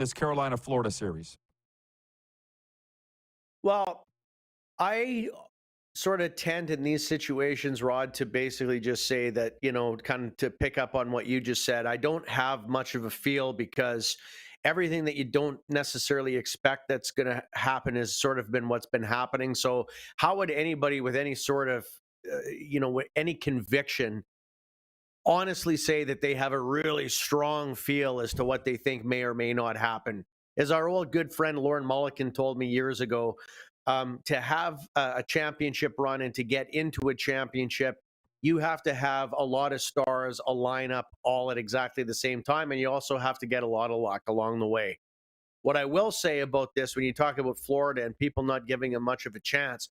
this Carolina-Florida series? Well, I sort of tend in these situations, Rod, to basically just say that, kind of to pick up on what you just said, I don't have much of a feel because everything that you don't necessarily expect that's going to happen has sort of been what's been happening. So how would anybody with any sort of, with any conviction honestly say that they have a really strong feel as to what they think may or may not happen? As our old good friend Lauren Mulliken told me years ago, to have a championship run and to get into a championship, you have to have a lot of stars align up all at exactly the same time, and you also have to get a lot of luck along the way. What I will say about this, when you talk about Florida and people not giving them much of a chance,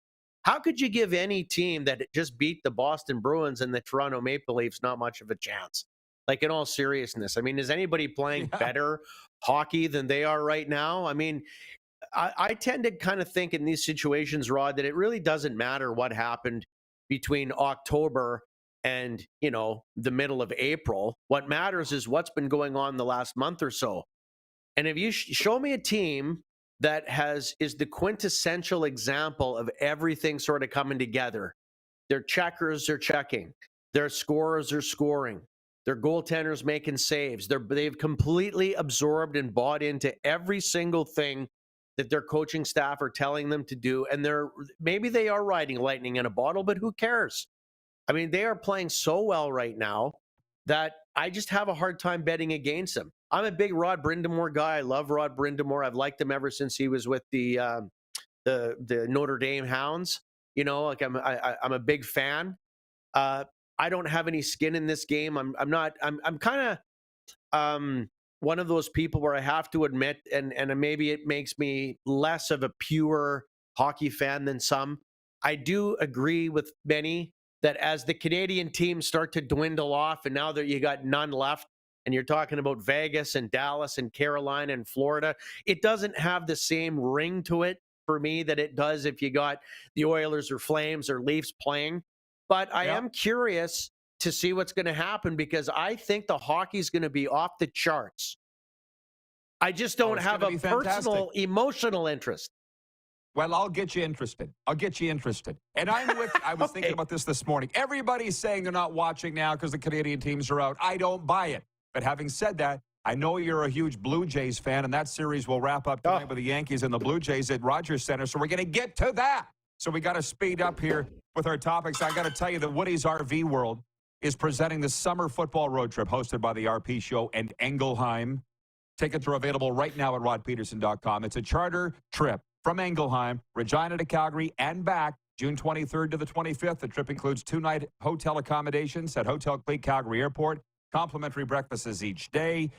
how could you give any team that just beat the Boston Bruins and the Toronto Maple Leafs not much of a chance? Like, in all seriousness, I mean, is anybody playing better hockey than they are right now? I mean, I tend to kind of think in these situations, Rod, that it really doesn't matter what happened between October and, the middle of April. What matters is what's been going on the last month or so. And if you show me a team that is the quintessential example of everything sort of coming together. Their checkers are checking. Their scorers are scoring. Their goaltenders making saves. They've completely absorbed and bought into every single thing that their coaching staff are telling them to do. And maybe they are riding lightning in a bottle, but who cares? I mean, they are playing so well right now that I just have a hard time betting against them. I'm a big Rod Brind'Amour guy. I love Rod Brind'Amour. I've liked him ever since he was with the Notre Dame Hounds. Like I'm a big fan. I don't have any skin in this game. I'm kind of one of those people where I have to admit, and maybe it makes me less of a pure hockey fan than some. I do agree with many that as the Canadian teams start to dwindle off, and now that you got none left, and you're talking about Vegas and Dallas and Carolina and Florida, it doesn't have the same ring to it for me that it does if you got the Oilers or Flames or Leafs playing. But I am curious to see what's going to happen because I think the hockey's going to be off the charts. I just don't have a personal emotional interest. Well, I'll get you interested. And I was thinking about this morning. Everybody's saying they're not watching now because the Canadian teams are out. I don't buy it. But having said that, I know you're a huge Blue Jays fan, and that series will wrap up tonight with the Yankees and the Blue Jays at Rogers Center. So we're going to get to that. So we got to speed up here with our topics. I got to tell you that Woody's RV World is presenting the summer football road trip hosted by the RP Show and Engelheim. Tickets are available right now at rodpeterson.com. It's a charter trip from Engelheim, Regina to Calgary, and back, June 23rd to the 25th. The trip includes 2-night hotel accommodations at Hotel Clique Calgary Airport, complimentary breakfasts each day,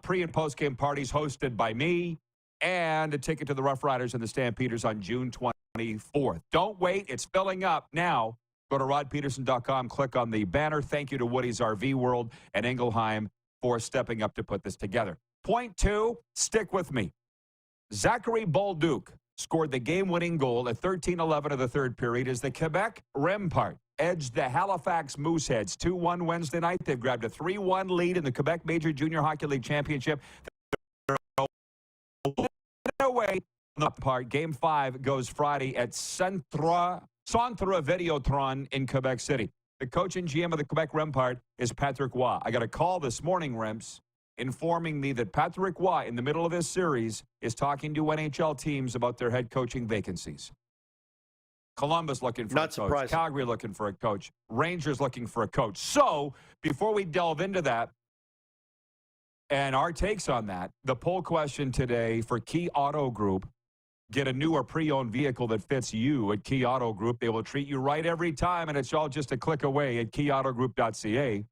pre- and post-game parties hosted by me, and a ticket to the Rough Riders and the Stampeders on June 24th. Don't wait. It's filling up now. Go to rodpeterson.com, click on the banner. Thank you to Woody's RV World and Engelheim for stepping up to put this together. Point 2, stick with me. Zachary Bolduc scored the game-winning goal at 13:11 of the third period as the Quebec Remple edged the Halifax Mooseheads 2-1 Wednesday night. They've grabbed a 3-1 lead in the Quebec Major Junior Hockey League Championship. Away on the part. Game 5 goes Friday at Centre Videotron in Quebec City. The coach and GM of the Quebec Remple is Patrick Roy. I got a call this morning, Remps, informing me that Patrick Roy, in the middle of this series, is talking to NHL teams about their head coaching vacancies. Columbus looking for a coach. Calgary looking for a coach. Rangers looking for a coach. So, before we delve into that and our takes on that, the poll question today for Key Auto Group, get a new or pre-owned vehicle that fits you at Key Auto Group. They will treat you right every time, and it's all just a click away at keyautogroup.ca.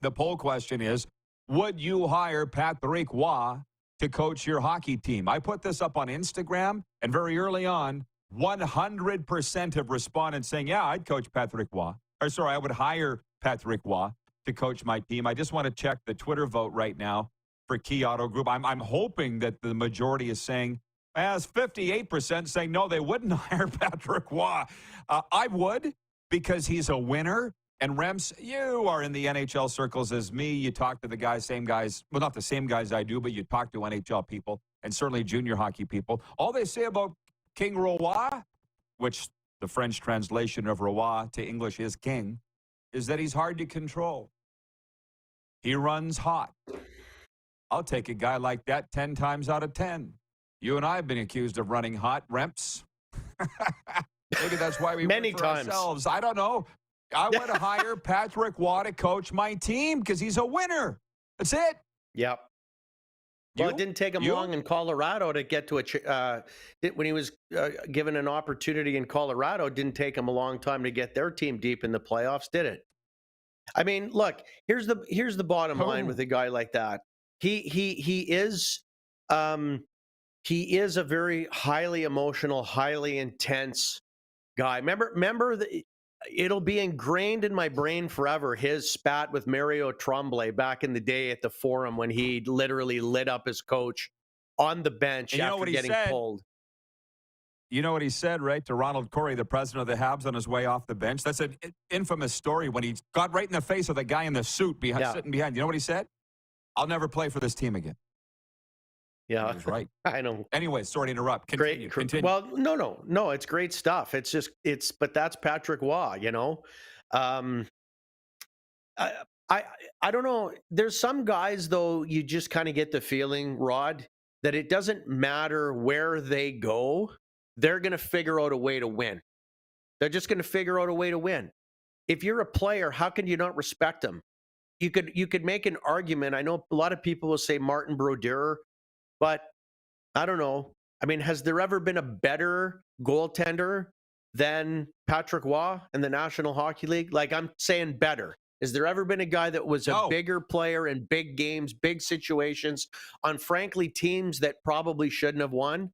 The poll question is, would you hire Patrick Roy to coach your hockey team? I put this up on Instagram, and very early on, 100% of respondents saying, yeah, I'd coach Patrick Roy. I would hire Patrick Roy to coach my team. I just want to check the Twitter vote right now for Key Auto Group. I'm hoping that the majority is saying, as 58% saying, no, they wouldn't hire Patrick Roy. I would, because he's a winner. And Remps, you are in the NHL circles as me. You talk to the guys, same guys, well, not the same guys I do, but you talk to NHL people and certainly junior hockey people. All they say about King Roy, which the French translation of Roy to English is king, is that he's hard to control. He runs hot. I'll take a guy like that 10 times out of 10. You and I have been accused of running hot, Remps. Maybe that's why we Many work for times. ourselves. I don't know. I want to hire Patrick Waugh to coach my team because he's a winner. That's it. Yep. Well, it didn't take him long in Colorado to get to when he was given an opportunity in Colorado. It didn't take him a long time to get their team deep in the playoffs, did it? I mean, look, here's the bottom line with a guy like that. He is a very highly emotional, highly intense guy. Remember it'll be ingrained in my brain forever, his spat with Mario Tremblay back in the day at the Forum when he literally lit up his coach on the bench after getting pulled. You know what he said, right, to Ronald Corey, the president of the Habs, on his way off the bench? That's an infamous story when he got right in the face of the guy in the suit sitting behind. You know what he said? I'll never play for this team again. Yeah, he was right. I know. Anyway, sorry to interrupt. Continue. Well, no, it's great stuff. But that's Patrick Waugh, you know. I don't know. There's some guys though, you just kind of get the feeling, Rod, that it doesn't matter where they go, they're going to figure out a way to win. They're just going to figure out a way to win. If you're a player, how can you not respect them? You could make an argument. I know a lot of people will say Martin Brodeur. But I don't know. I mean, has there ever been a better goaltender than Patrick Waugh in the National Hockey League? Like, I'm saying better. Has there ever been a guy that was a bigger player in big games, big situations, on frankly teams that probably shouldn't have won?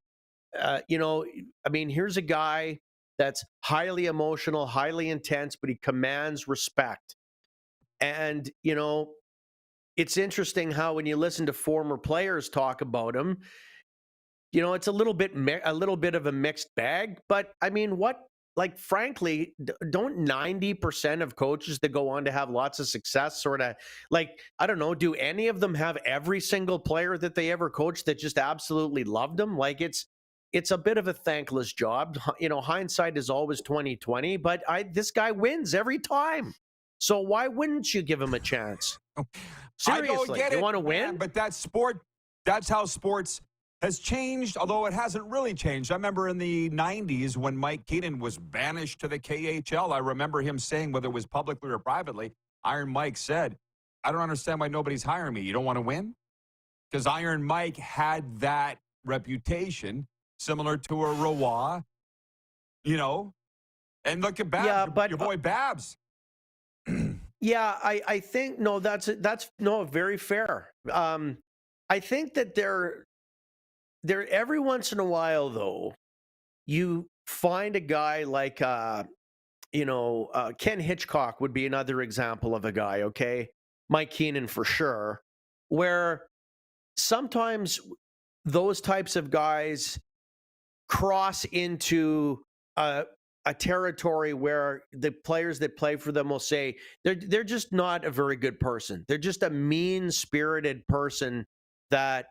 You know, I mean, here's a guy that's highly emotional, highly intense, but he commands respect. And, you know, it's interesting how when you listen to former players talk about him, you know, it's a little bit of a mixed bag. But I mean, frankly, don't 90% of coaches that go on to have lots of success sort of like, I don't know, do any of them have every single player that they ever coached that just absolutely loved them? Like it's a bit of a thankless job. You know, hindsight is always 20/20, but this guy wins every time. So why wouldn't you give him a chance? Seriously, I don't get you want to win? But that's sport. That's how sports has changed, although it hasn't really changed. I remember in the 90s when Mike Keenan was banished to the KHL, I remember him saying, whether it was publicly or privately, Iron Mike said, I don't understand why nobody's hiring me. You don't want to win? Because Iron Mike had that reputation, similar to a Roy, you know. And look at Babs, your boy Babs. Yeah, I think that's very fair. I think that they're every once in a while though, you find a guy like Ken Hitchcock would be another example of a guy, okay? Mike Keenan for sure, where sometimes those types of guys cross into a territory where the players that play for them will say they're just not a very good person. They're just a mean-spirited person that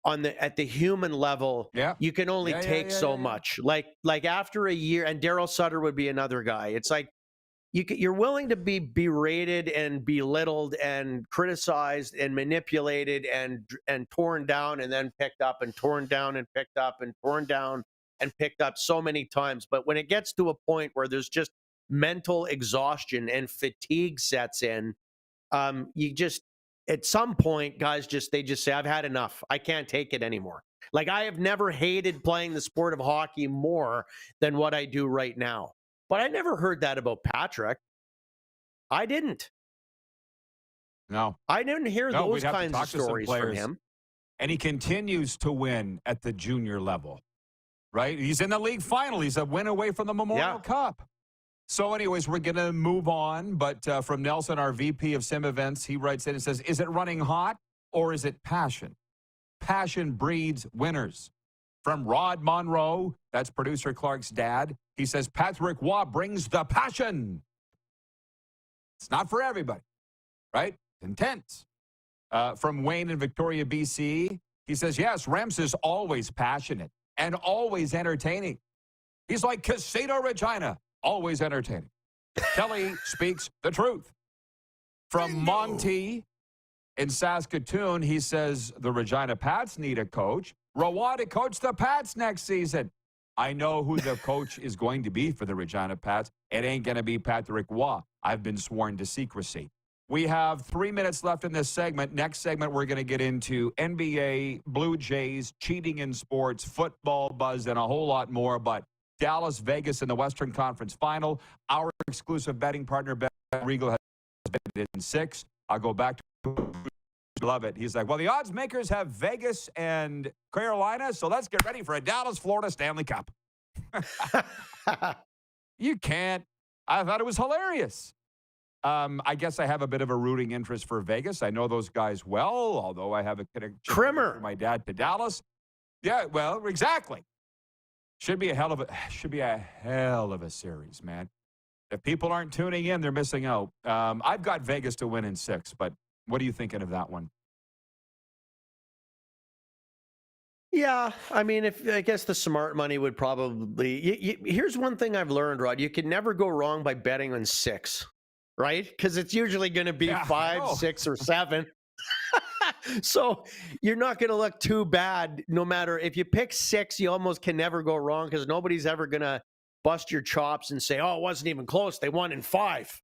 at the human level, you can only take so much. Like after a year, and Daryl Sutter would be another guy. It's like you're willing to be berated and belittled and criticized and manipulated and torn down and then picked up and torn down and picked up and torn down and picked up so many times. But when it gets to a point where there's just mental exhaustion and fatigue sets in, you just, at some point, guys they just say, I've had enough. I can't take it anymore. Like, I have never hated playing the sport of hockey more than what I do right now. But I never heard that about Patrick. I didn't. No. I didn't hear those kinds of stories from him. And he continues to win at the junior level. Right? He's in the league final. He's a win away from the Memorial Cup. So anyways, we're going to move on. But from Nelson, our VP of Sim Events, he writes in and says, is it running hot or is it passion? Passion breeds winners. From Rod Monroe, that's producer Clark's dad, he says, Patrick Waugh brings the passion. It's not for everybody, right? Intense. From Wayne in Victoria, BC, he says, yes, Rems is always passionate and always entertaining. He's like Casino Regina, always entertaining. Kelly speaks the truth. From Monty in Saskatoon, he says the Regina Pats need a coach. Rowan to coach the Pats next season. I know who the coach is going to be for the Regina Pats. It ain't going to be Patrick Waugh. I've been sworn to secrecy. We have 3 minutes left in this segment. Next segment, we're going to get into NBA, Blue Jays, cheating in sports, football buzz, and a whole lot more. But Dallas, Vegas in the Western Conference Final. Our exclusive betting partner, Bet Regal, has bet in 6. I'll go back to love it. He's like, well, the odds makers have Vegas and Carolina, so let's get ready for a Dallas, Florida Stanley Cup. You can't. I thought it was hilarious. I guess I have a bit of a rooting interest for Vegas. I know those guys well, although I have a connection from my dad to Dallas. Yeah, well, exactly. Should be a hell of a series, man. If people aren't tuning in, they're missing out. I've got Vegas to win in 6, but what are you thinking of that one? Yeah, I mean, I guess the smart money would probably. Here's one thing I've learned, Rod. You can never go wrong by betting on 6, right? Because it's usually going to be 5, 6, or 7. So you're not going to look too bad. No matter if you pick 6, you almost can never go wrong because nobody's ever going to bust your chops and say, "Oh, it wasn't even close. They won in 5."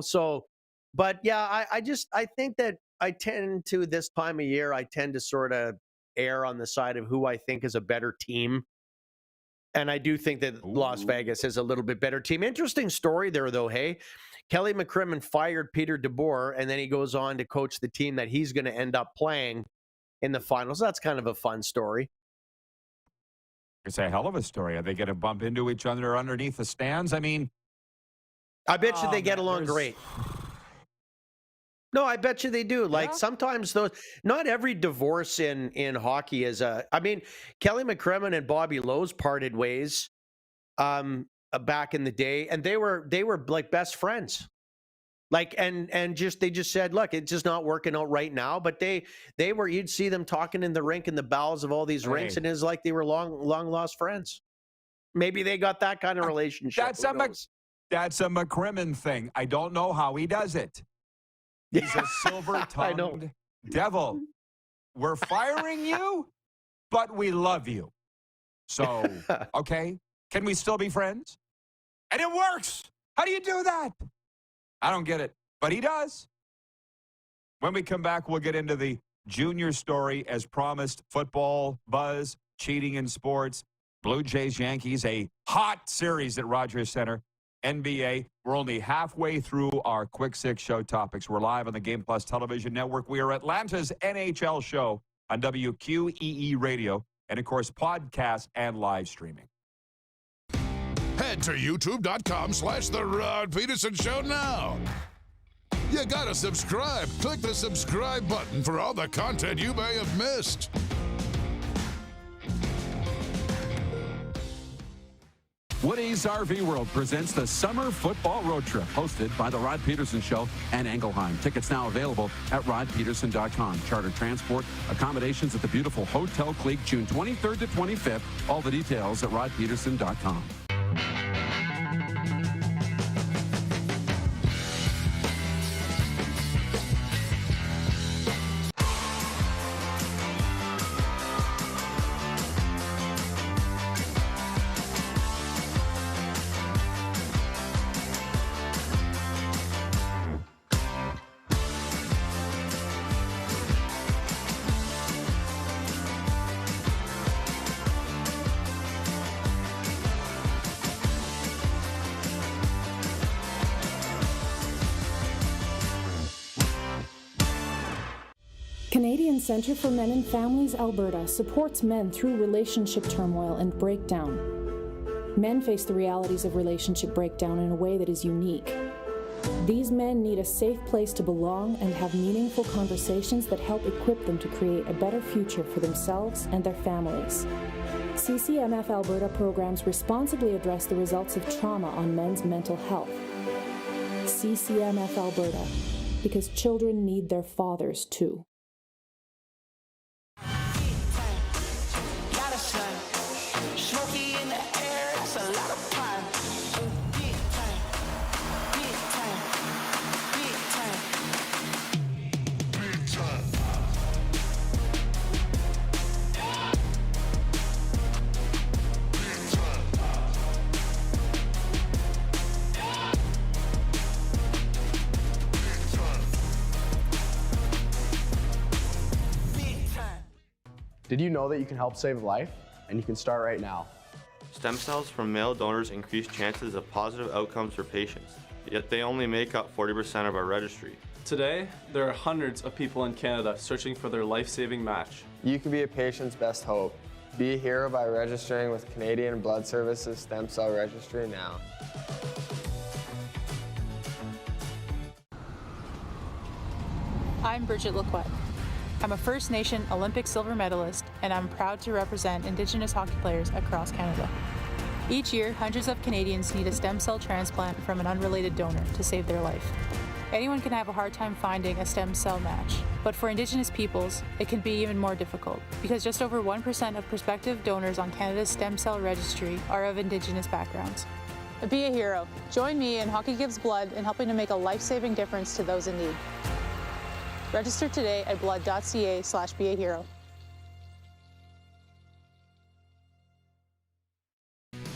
So. But yeah, I think that I tend to this time of year, I tend to sort of err on the side of who I think is a better team. And I do think that Las Vegas is a little bit better team. Interesting story there, though. Hey, Kelly McCrimmon fired Peter DeBoer, and then he goes on to coach the team that he's going to end up playing in the finals. That's kind of a fun story. It's a hell of a story. Are they going to bump into each other underneath the stands? I mean, I bet you they get along great. No, I bet you they do. Like sometimes not every divorce in hockey is Kelly McCrimmon and Bobby Lowe's parted ways back in the day, and they were like best friends. Like and they just said, look, it's just not working out right now. But you'd see them talking in the rink in the bowels of all these rinks, and it's like they were long lost friends. Maybe they got that kind of relationship. That's a McCrimmon thing. I don't know how he does it. He's a silver-tongued devil. We're firing you, but we love you. So, okay, can we still be friends? And it works. How do you do that? I don't get it, but he does. When we come back, we'll get into the junior story as promised. Football, buzz, cheating in sports, Blue Jays, Yankees, a hot series at Rogers Center. NBA. We're only halfway through our Quick Six show topics. We're live on the Game Plus television network. We are Atlanta's NHL show on WQEE radio and, of course, podcast and live streaming. Head to youtube.com/The Rod Pedersen Show now. You gotta subscribe. Click the subscribe button for all the content you may have missed. Woody's RV World presents the Summer Football Road Trip, hosted by The Rod Pedersen Show and Engelheim. Tickets now available at rodpedersen.com. Charter transport, accommodations at the beautiful Hotel Clique, June 23rd to 25th. All the details at rodpedersen.com. Canadian Centre for Men and Families Alberta supports men through relationship turmoil and breakdown. Men face the realities of relationship breakdown in a way that is unique. These men need a safe place to belong and have meaningful conversations that help equip them to create a better future for themselves and their families. CCMF Alberta programs responsibly address the results of trauma on men's mental health. CCMF Alberta, because children need their fathers too. Did you know that you can help save a life? And you can start right now. Stem cells from male donors increase chances of positive outcomes for patients, yet they only make up 40% of our registry. Today, there are hundreds of people in Canada searching for their life-saving match. You can be a patient's best hope. Be a hero by registering with Canadian Blood Services Stem Cell Registry now. I'm Bridget Lacquette. I'm a First Nation Olympic silver medalist, and I'm proud to represent Indigenous hockey players across Canada. Each year, hundreds of Canadians need a stem cell transplant from an unrelated donor to save their life. Anyone can have a hard time finding a stem cell match, but for Indigenous peoples, it can be even more difficult, because just over 1% of prospective donors on Canada's stem cell registry are of Indigenous backgrounds. Be a hero. Join me in Hockey Gives Blood in helping to make a life-saving difference to those in need. Register today at blood.ca/beahero.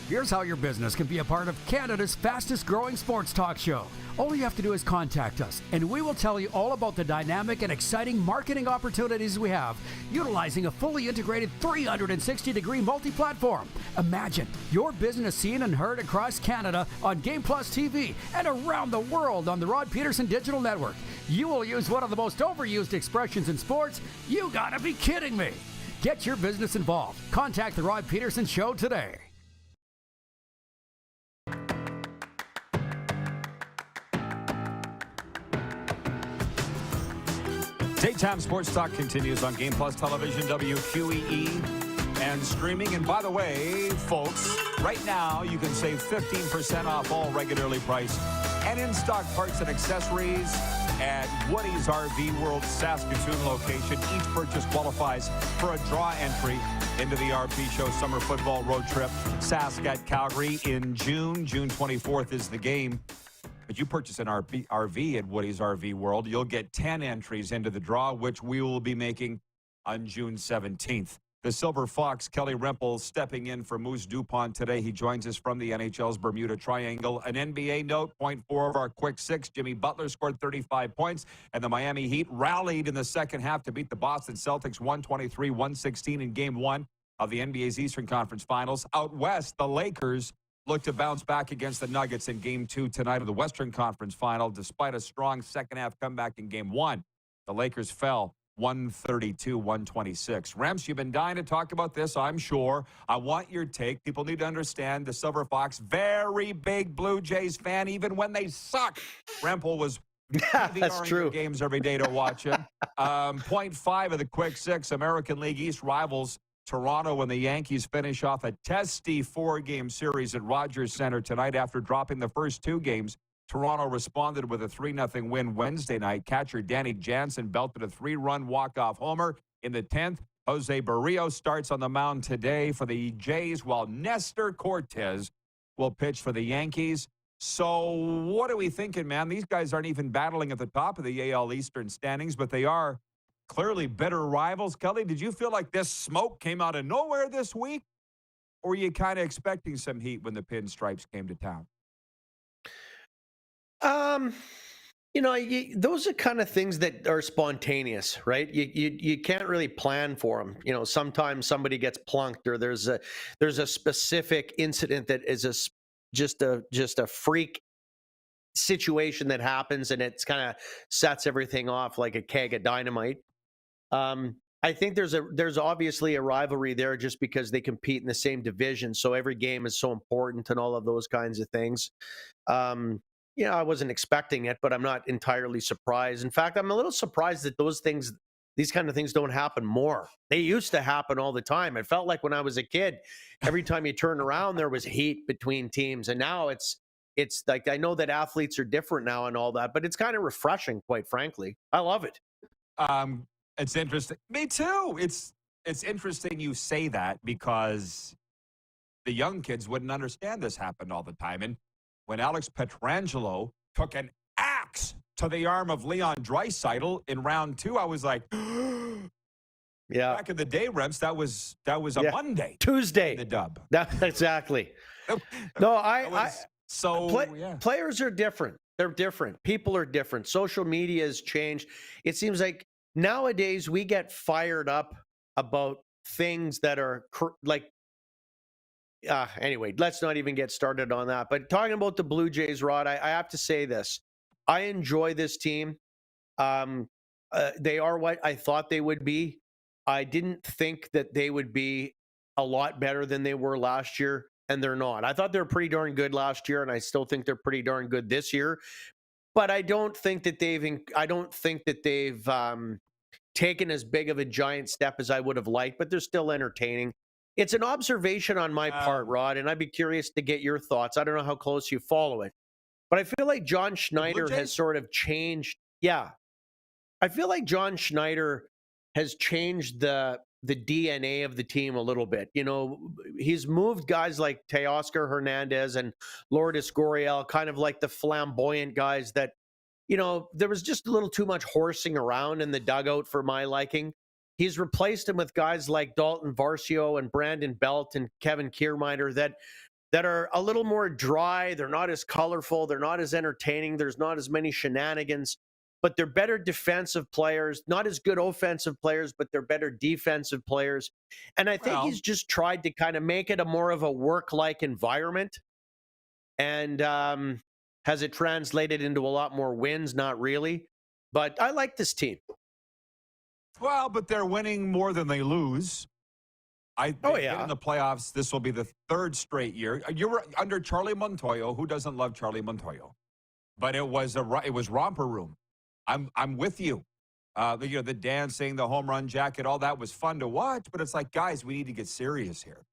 Here's how your business can be a part of Canada's fastest growing sports talk show. All you have to do is contact us, and we will tell you all about the dynamic and exciting marketing opportunities we have, utilizing a fully integrated 360-degree multi-platform. Imagine your business seen and heard across Canada on Game Plus TV and around the world on the Rod Pedersen Digital Network. You will use one of the most overused expressions in sports. You gotta be kidding me. Get your business involved. Contact the Rod Pedersen Show today. Daytime Sports Talk continues on Game Plus Television, WQEE, and streaming. And by the way, folks, right now you can save 15% off all regularly priced and in-stock parts and accessories at Woody's RV World Saskatoon location. Each purchase qualifies for a draw entry into the RP Show Summer Football Road Trip, Sask at Calgary in June. June 24th is the game. But you purchase an RV at Woody's RV World, you'll get 10 entries into the draw, which we will be making on June 17th. The Silver Fox Kelly Remple stepping in for Moose Dupont today. He joins us from the NHL's Bermuda Triangle. An NBA note, point 4 of our quick six. Jimmy Butler scored 35 points, and the Miami Heat rallied in the second half to beat the Boston Celtics 123-116 in Game 1 of the NBA's Eastern Conference Finals. Out west, the Lakers look to bounce back against the Nuggets in Game 2 tonight of the Western Conference Final. Despite a strong second-half comeback in Game 1, the Lakers fell 132-126. Rems, you've been dying to talk about this, I'm sure. I want your take. People need to understand the Silver Fox, very big Blue Jays fan, even when they suck. Remple was That's true. Games every day to watch him. Point 5 of the quick six, American League East rivals Toronto and the Yankees finish off a testy 4-game series at Rogers Center tonight after dropping the first 2 games. Toronto responded with a 3-0 win Wednesday night. Catcher Danny Jansen belted a 3-run walk-off homer in the 10th. Jose Barrios starts on the mound today for the Jays, while Nestor Cortez will pitch for the Yankees. So what are we thinking, man? These guys aren't even battling at the top of the AL Eastern standings, but they are clearly bitter rivals. Kelly, did you feel like this smoke came out of nowhere this week? Or were you kind of expecting some heat when the pinstripes came to town? Those are kind of things that are spontaneous, right? You can't really plan for them. Sometimes somebody gets plunked, or there's a specific incident that is just a freak situation that happens, and it's kind of sets everything off like a keg of dynamite. I think there's obviously a rivalry there just because they compete in the same division, so every game is so important and all of those kinds of things. I wasn't expecting it, but I'm not entirely surprised. In fact, I'm a little surprised that these kind of things don't happen more. They used to happen all the time. It felt like when I was a kid, every time you turn around, there was heat between teams, and now it's it's like, I know that athletes are different now and all that, but it's kind of refreshing, quite frankly. I love it. It's interesting. Me too. It's interesting you say that because the young kids wouldn't understand this happened all the time. And when Alex Pietrangelo took an axe to the arm of Leon Draisaitl in round 2, I was like, yeah. Back in the day, Remps, that was a Monday. Tuesday. The dub. Exactly. Players are different. They're different. People are different. Social media has changed. It seems like nowadays we get fired up about things that are anyway, let's not even get started on that. But talking about the Blue Jays, Rod, I have to say this. I enjoy this team. They are what I thought they would be. I didn't think that they would be a lot better than they were last year, and they're not. I thought they were pretty darn good last year, and I still think they're pretty darn good this year. But I don't think that they've taken as big of a giant step as I would have liked, but they're still entertaining. It's an observation on my part, Rod, and I'd be curious to get your thoughts. I don't know how close you follow it, but I feel like John Schneider has sort of changed. Yeah. I feel like John Schneider has changed the DNA of the team a little bit. You know, he's moved guys like Teoscar Hernandez and Lourdes Gurriel, kind of like the flamboyant guys that, you know, there was just a little too much horsing around in the dugout for my liking. He's replaced him with guys like Dalton Varsio and Brandon Belt and Kevin Kiermaier that are a little more dry. They're not as colorful. They're not as entertaining. There's not as many shenanigans, but they're better defensive players, not as good offensive players, but they're better defensive players. And I think he's just tried to kind of make it a more of a work-like environment. And has it translated into a lot more wins? Not really. But I like this team. Well, but they're winning more than they lose. In the playoffs, this will be the 3rd straight year. You were under Charlie Montoyo. Who doesn't love Charlie Montoyo? But it was romper room. I'm with you. The dancing, the home run jacket, all that was fun to watch. But it's like, guys, we need to get serious here.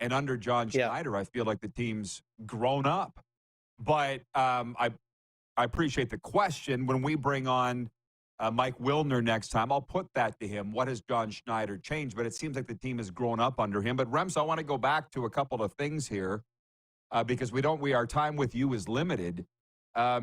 And under John Schneider, I feel like the team's grown up. But I appreciate the question. When we bring on Mike Wilner next time, I'll put that to him. What has John Schneider changed? But it seems like the team has grown up under him. But Rems, I want to go back to a couple of things here because our time with you is limited.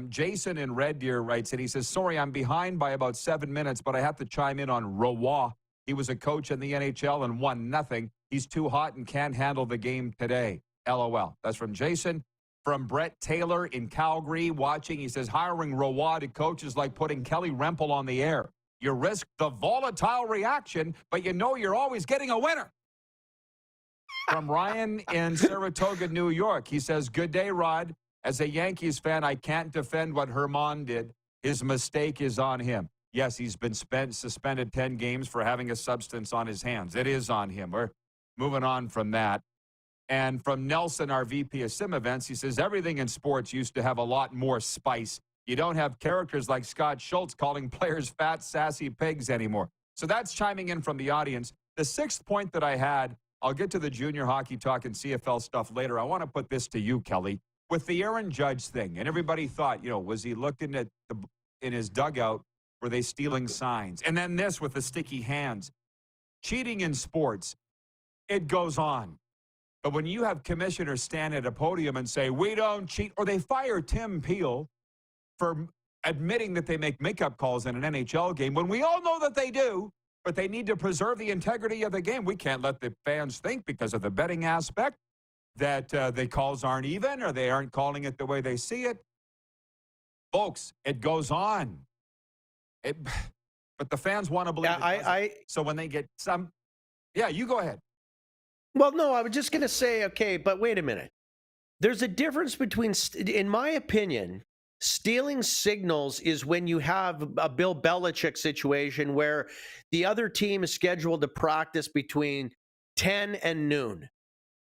Jason in Red Deer writes, and he says, sorry, I'm behind by about 7 minutes, but I have to chime in on Roy. He was a coach in the NHL and won nothing. He's too hot and can't handle the game today. LOL. That's from Jason. From Brett Taylor in Calgary watching, he says, hiring Roy to coach is like putting Kelly Remple on the air. You risk the volatile reaction, but you know you're always getting a winner. From Ryan in Saratoga, New York, he says, good day, Rod. As a Yankees fan, I can't defend what Herman did. His mistake is on him. Yes, he's been suspended 10 games for having a substance on his hands. It is on him. We're moving on from that. And from Nelson, our VP of Sim Events, he says, everything in sports used to have a lot more spice. You don't have characters like Scott Schultz calling players fat, sassy pigs anymore. So that's chiming in from the audience. The 6th point that I had, I'll get to the junior hockey talk and CFL stuff later. I want to put this to you, Kelly. With the Aaron Judge thing, and everybody thought, was he looking at in his dugout? Were they stealing signs? And then this with the sticky hands. Cheating in sports, it goes on. But when you have commissioners stand at a podium and say, we don't cheat, or they fire Tim Peel for admitting that they make makeup calls in an NHL game, when we all know that they do, but they need to preserve the integrity of the game. We can't let the fans think because of the betting aspect that the calls aren't even or they aren't calling it the way they see it. Folks, it goes on. But the fans want to believe it. So when they get some... Yeah, you go ahead. Well, no, I was just going to say, okay, but wait a minute. There's a difference between, in my opinion, stealing signals is when you have a Bill Belichick situation where the other team is scheduled to practice between 10 and noon.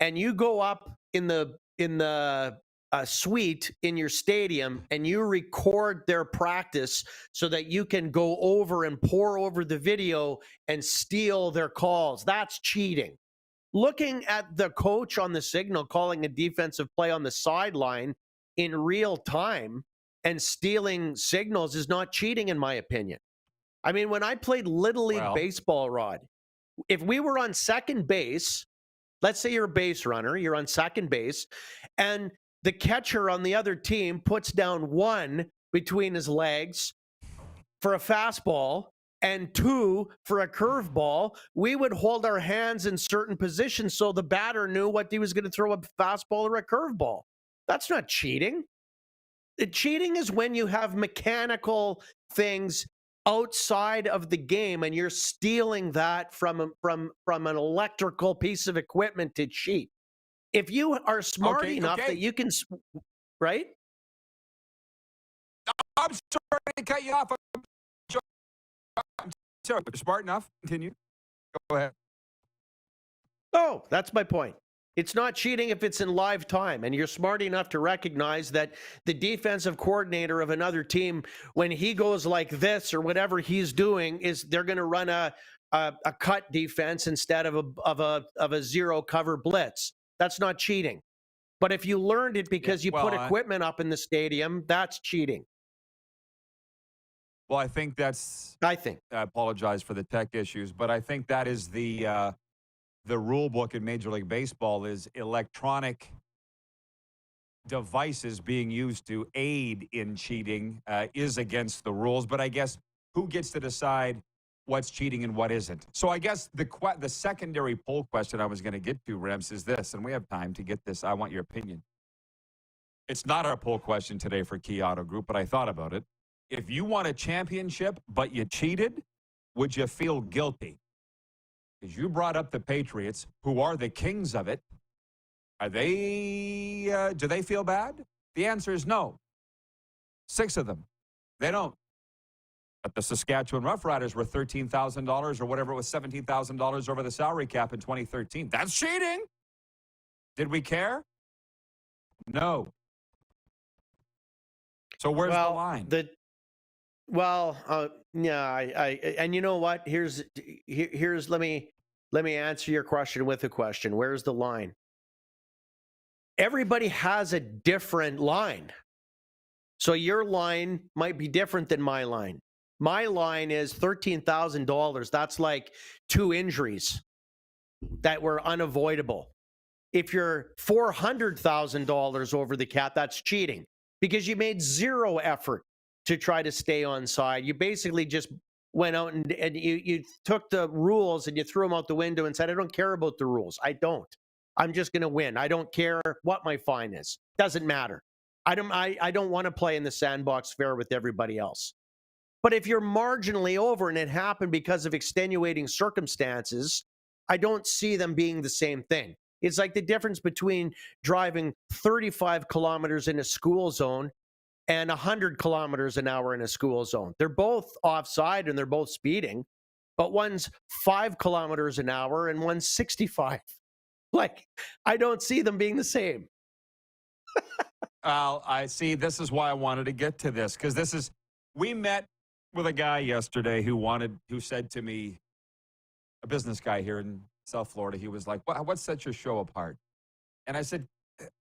And you go up in the suite in your stadium and you record their practice so that you can go over and pour over the video and steal their calls. That's cheating. Looking at the coach on the signal calling a defensive play on the sideline in real time and stealing signals is not cheating, in my opinion. I mean, when I played Little League baseball, Rod, if we were on second base, let's say you're a base runner, you're on second base, and the catcher on the other team puts down 1 between his legs for a fastball and 2 for a curveball, we would hold our hands in certain positions so the batter knew what he was going to throw, a fastball or a curveball. That's not cheating. The cheating is when you have mechanical things outside of the game and you're stealing that from an electrical piece of equipment to cheat. If you are smart enough that you can, right? I'm sorry to cut you off. I'm sorry. Smart enough. Continue. Go ahead. Oh, that's my point. It's not cheating if it's in live time and you're smart enough to recognize that the defensive coordinator of another team, when he goes like this or whatever he's doing, is they're going to run a cut defense instead of a zero cover blitz. That's not cheating. But if you learned it because you put equipment up in the stadium, that's cheating. Well, I think I apologize for the tech issues, but I think that is the rule book in Major League Baseball is electronic devices being used to aid in cheating is against the rules. But I guess who gets to decide what's cheating and what isn't? So I guess the secondary poll question I was going to get to, Rems, is this, and we have time to get this. I want your opinion. It's not our poll question today for Key Auto Group, but I thought about it. If you won a championship but you cheated, would you feel guilty? Because you brought up the Patriots, who are the kings of it. Do they feel bad? The answer is no. 6 of them. They don't. But the Saskatchewan Roughriders were $13,000 or whatever it was, $17,000 over the salary cap in 2013. That's cheating. Did we care? No. So where's the line? And you know what? Here's let me answer your question with a question. Where's the line? Everybody has a different line. So your line might be different than my line. My line is $13,000. That's like 2 injuries that were unavoidable. If you're $400,000 over the cap, that's cheating because you made 0 effort to try to stay on side. You basically just went out and you took the rules and you threw them out the window and said, I don't care about the rules. I don't. I'm just going to win. I don't care what my fine is. Doesn't matter. I don't want to play in the sandbox fair with everybody else. But if you're marginally over and it happened because of extenuating circumstances, I don't see them being the same thing. It's like the difference between driving 35 kilometers in a school zone and 100 kilometers an hour in a school zone. They're both offside and they're both speeding, but one's 5 kilometers an hour and one's 65. Like, I don't see them being the same. I see. This is why I wanted to get to this, because we met with a guy yesterday who said to me, a business guy here in South Florida, he was like, what sets your show apart? And I said,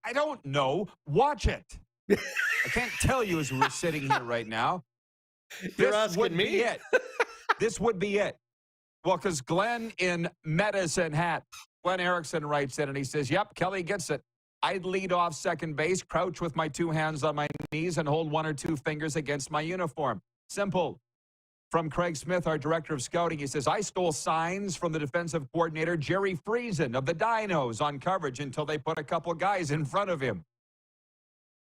I don't know. Watch it. I can't tell you as we're sitting here right now. You're asking me? Be it. This would be it. Well, because Glenn in Medicine Hat, Glenn Erickson writes in and he says, yep, Kelly gets it. I'd lead off second base, crouch with my 2 hands on my knees, and hold 1 or 2 fingers against my uniform. Simple. From Craig Smith, our director of scouting, he says, I stole signs from the defensive coordinator, Jerry Friesen of the Dinos, on coverage until they put a couple guys in front of him.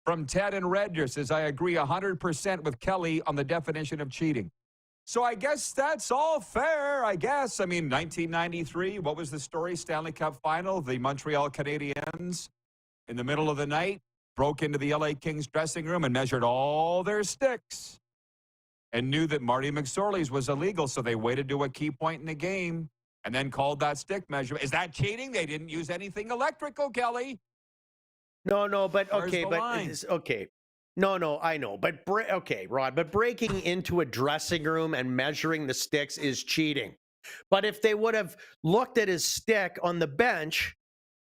From Ted and Redder says, I agree 100% with Kelly on the definition of cheating. So I guess that's all fair, I guess. I mean, 1993, what was the story? Stanley Cup final, the Montreal Canadiens, in the middle of the night, broke into the LA Kings dressing room and measured all their sticks and knew that Marty McSorley's was illegal, so they waited to a key point in the game and then called that stick measurement. Is that cheating? They didn't use anything electrical, Kelly. No, but okay, okay. No, I know, but okay, Rod, but breaking into a dressing room and measuring the sticks is cheating. But if they would have looked at his stick on the bench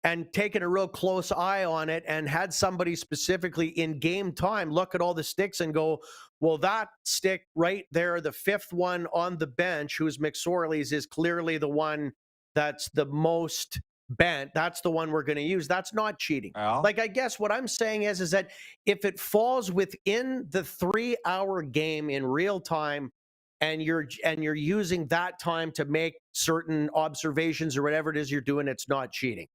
and taken a real close eye on it and had somebody specifically in game time look at all the sticks and go, well, that stick right there, the fifth one on the bench, who's McSorley's, is clearly the one that's the most bent. That's the one we're going to use. That's not cheating. Well, Like, I guess what I'm saying is that if it falls within the 3-hour game in real time, and you're using that time to make certain observations or whatever it is you're doing, it's not cheating.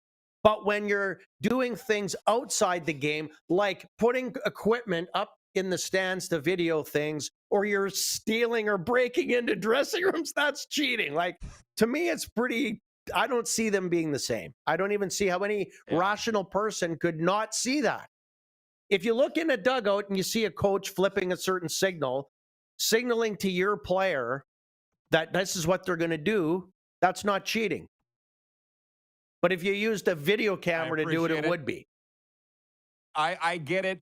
But when you're doing things outside the game, like putting equipment up in the stands to video things, or you're stealing or breaking into dressing rooms, that's cheating. Like, to me, it's pretty, I don't see them being the same. I don't even see how any rational person could not see that. If you look in a dugout and you see a coach flipping a certain signal, signaling to your player that this is what they're going to do, that's not cheating. But if you used a video camera to do it, it would be. I get it.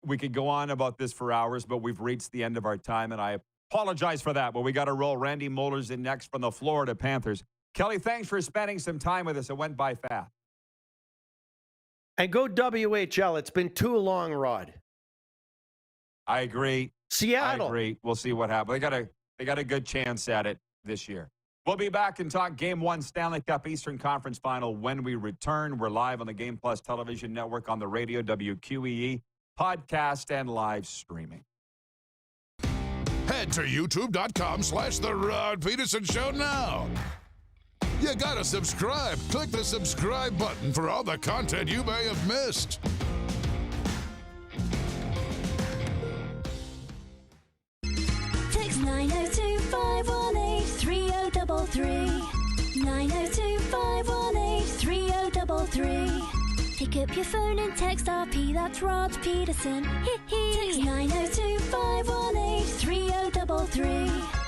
We could go on about this for hours, but we've reached the end of our time, and I apologize for that. But we got to roll. Randy Moller's in next from the Florida Panthers. Kelly, thanks for spending some time with us. It went by fast. And go WHL. It's been too long, Rod. I agree. Seattle. I agree. We'll see what happens. They got a good chance at it this year. We'll be back and talk Game 1 Stanley Cup Eastern Conference Final when we return. We're live on the Game Plus television network, on the radio, WQEE, podcast, and live streaming. Head to youtube.com/The Rod Pedersen Show now. You gotta subscribe. Click the subscribe button for all the content you may have missed. Text 902-518-3033. 902-518-3033. Pick up your phone and text RP, that's Rod Pedersen. Text 902-518-3033.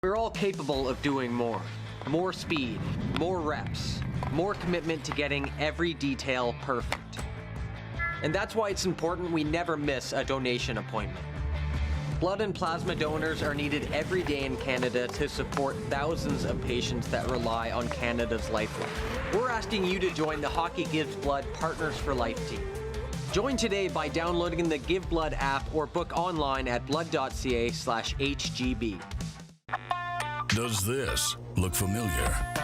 We're all capable of doing more. More speed, more reps, more commitment to getting every detail perfect. And that's why it's important we never miss a donation appointment. Blood and plasma donors are needed every day in Canada to support thousands of patients that rely on Canada's lifeline. We're asking you to join the Hockey Gives Blood Partners for Life team. Join today by downloading the Give Blood app or book online at blood.ca/HGB. Does this look familiar?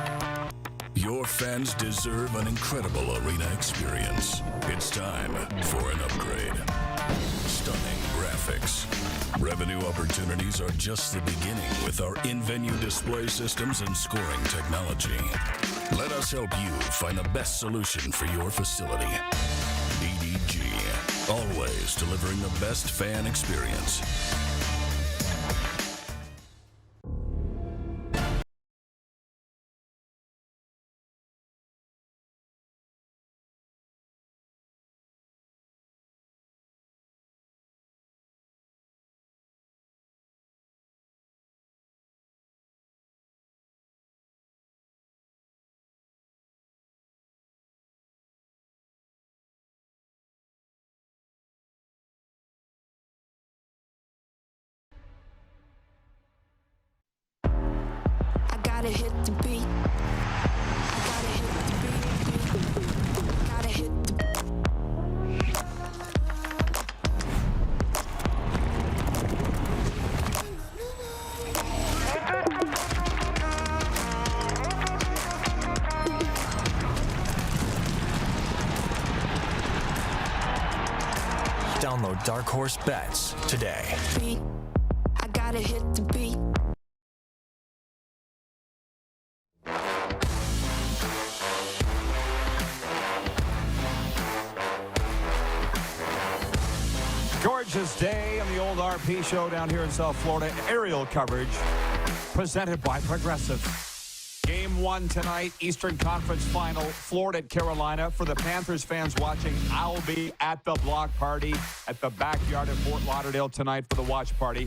Your fans deserve an incredible arena experience. It's time for an upgrade. Stunning graphics. Revenue opportunities are just the beginning with our in-venue display systems and scoring technology. Let us help you find the best solution for your facility. EDG, always delivering the best fan experience. Gotta hit the beat. Gotta hit the beat. Gotta hit the Download Dark Horse Bets today. I gotta hit the beat. Gorgeous day on the old RP show down here in South Florida. Aerial coverage presented by Progressive. Game 1 tonight, Eastern Conference Final, Florida at Carolina. For the Panthers fans watching, I'll be at the block party at the backyard of Fort Lauderdale tonight for the watch party.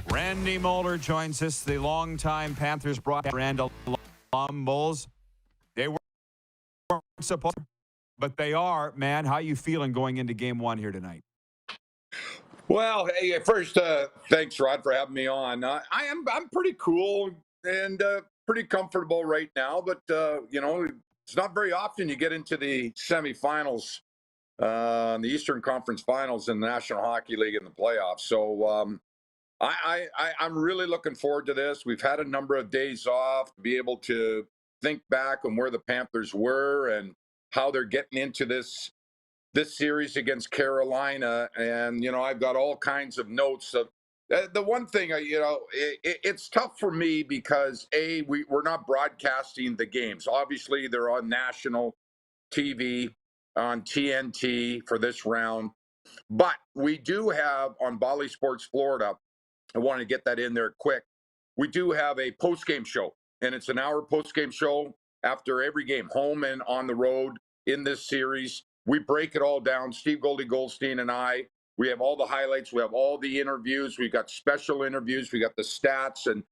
Randy Moller joins us, the longtime Panthers broadcaster and alum Bulls. They weren't supposed to, but they are, man. How you feeling going into Game 1 here tonight? Well, hey, first, thanks, Rod, for having me on. I'm pretty cool and pretty comfortable right now, but it's not very often you get into the semifinals, the Eastern Conference Finals in the National Hockey League in the playoffs. So I'm really looking forward to this. We've had a number of days off to be able to think back on where the Panthers were and how they're getting into this series against Carolina. And, I've got all kinds of notes of the one thing, it's tough for me because we're not broadcasting the games. Obviously they're on national TV on TNT for this round, but we do have on Bally Sports Florida. I want to get that in there quick. We do have a post-game show, and it's an hour post-game show after every game, home and on the road in this series. We break it all down. Steve Goldstein and I, we have all the highlights. We have all the interviews. We've got special interviews. We got the stats and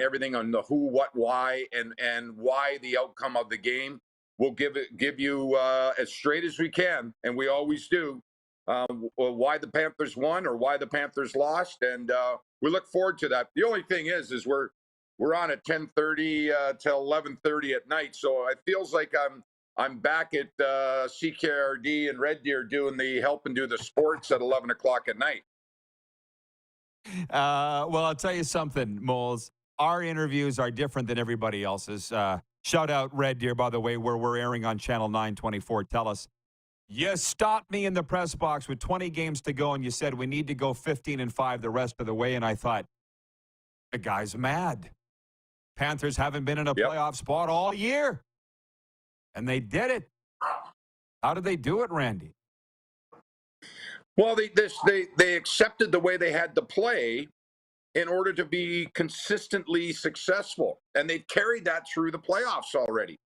everything on the who, what, why, and why the outcome of the game. We'll give you as straight as we can, and we always do, why the Panthers won or why the Panthers lost, and we look forward to that. The only thing is we're on at 10:30 till 11:30 at night, so it feels like I'm back at CKRD and Red Deer doing helping do the sports at 11 o'clock at night. Well, I'll tell you something, Moles. Our interviews are different than everybody else's. Shout out Red Deer, by the way, where we're airing on Channel 924. Tell us. You stopped me in the press box with 20 games to go, and you said we need to go 15-5 the rest of the way, and I thought, the guy's mad. Panthers haven't been in a playoff spot all year. And they did it. How did they do it, Randy? Well, they accepted the way they had to play in order to be consistently successful. And they've carried that through the playoffs already.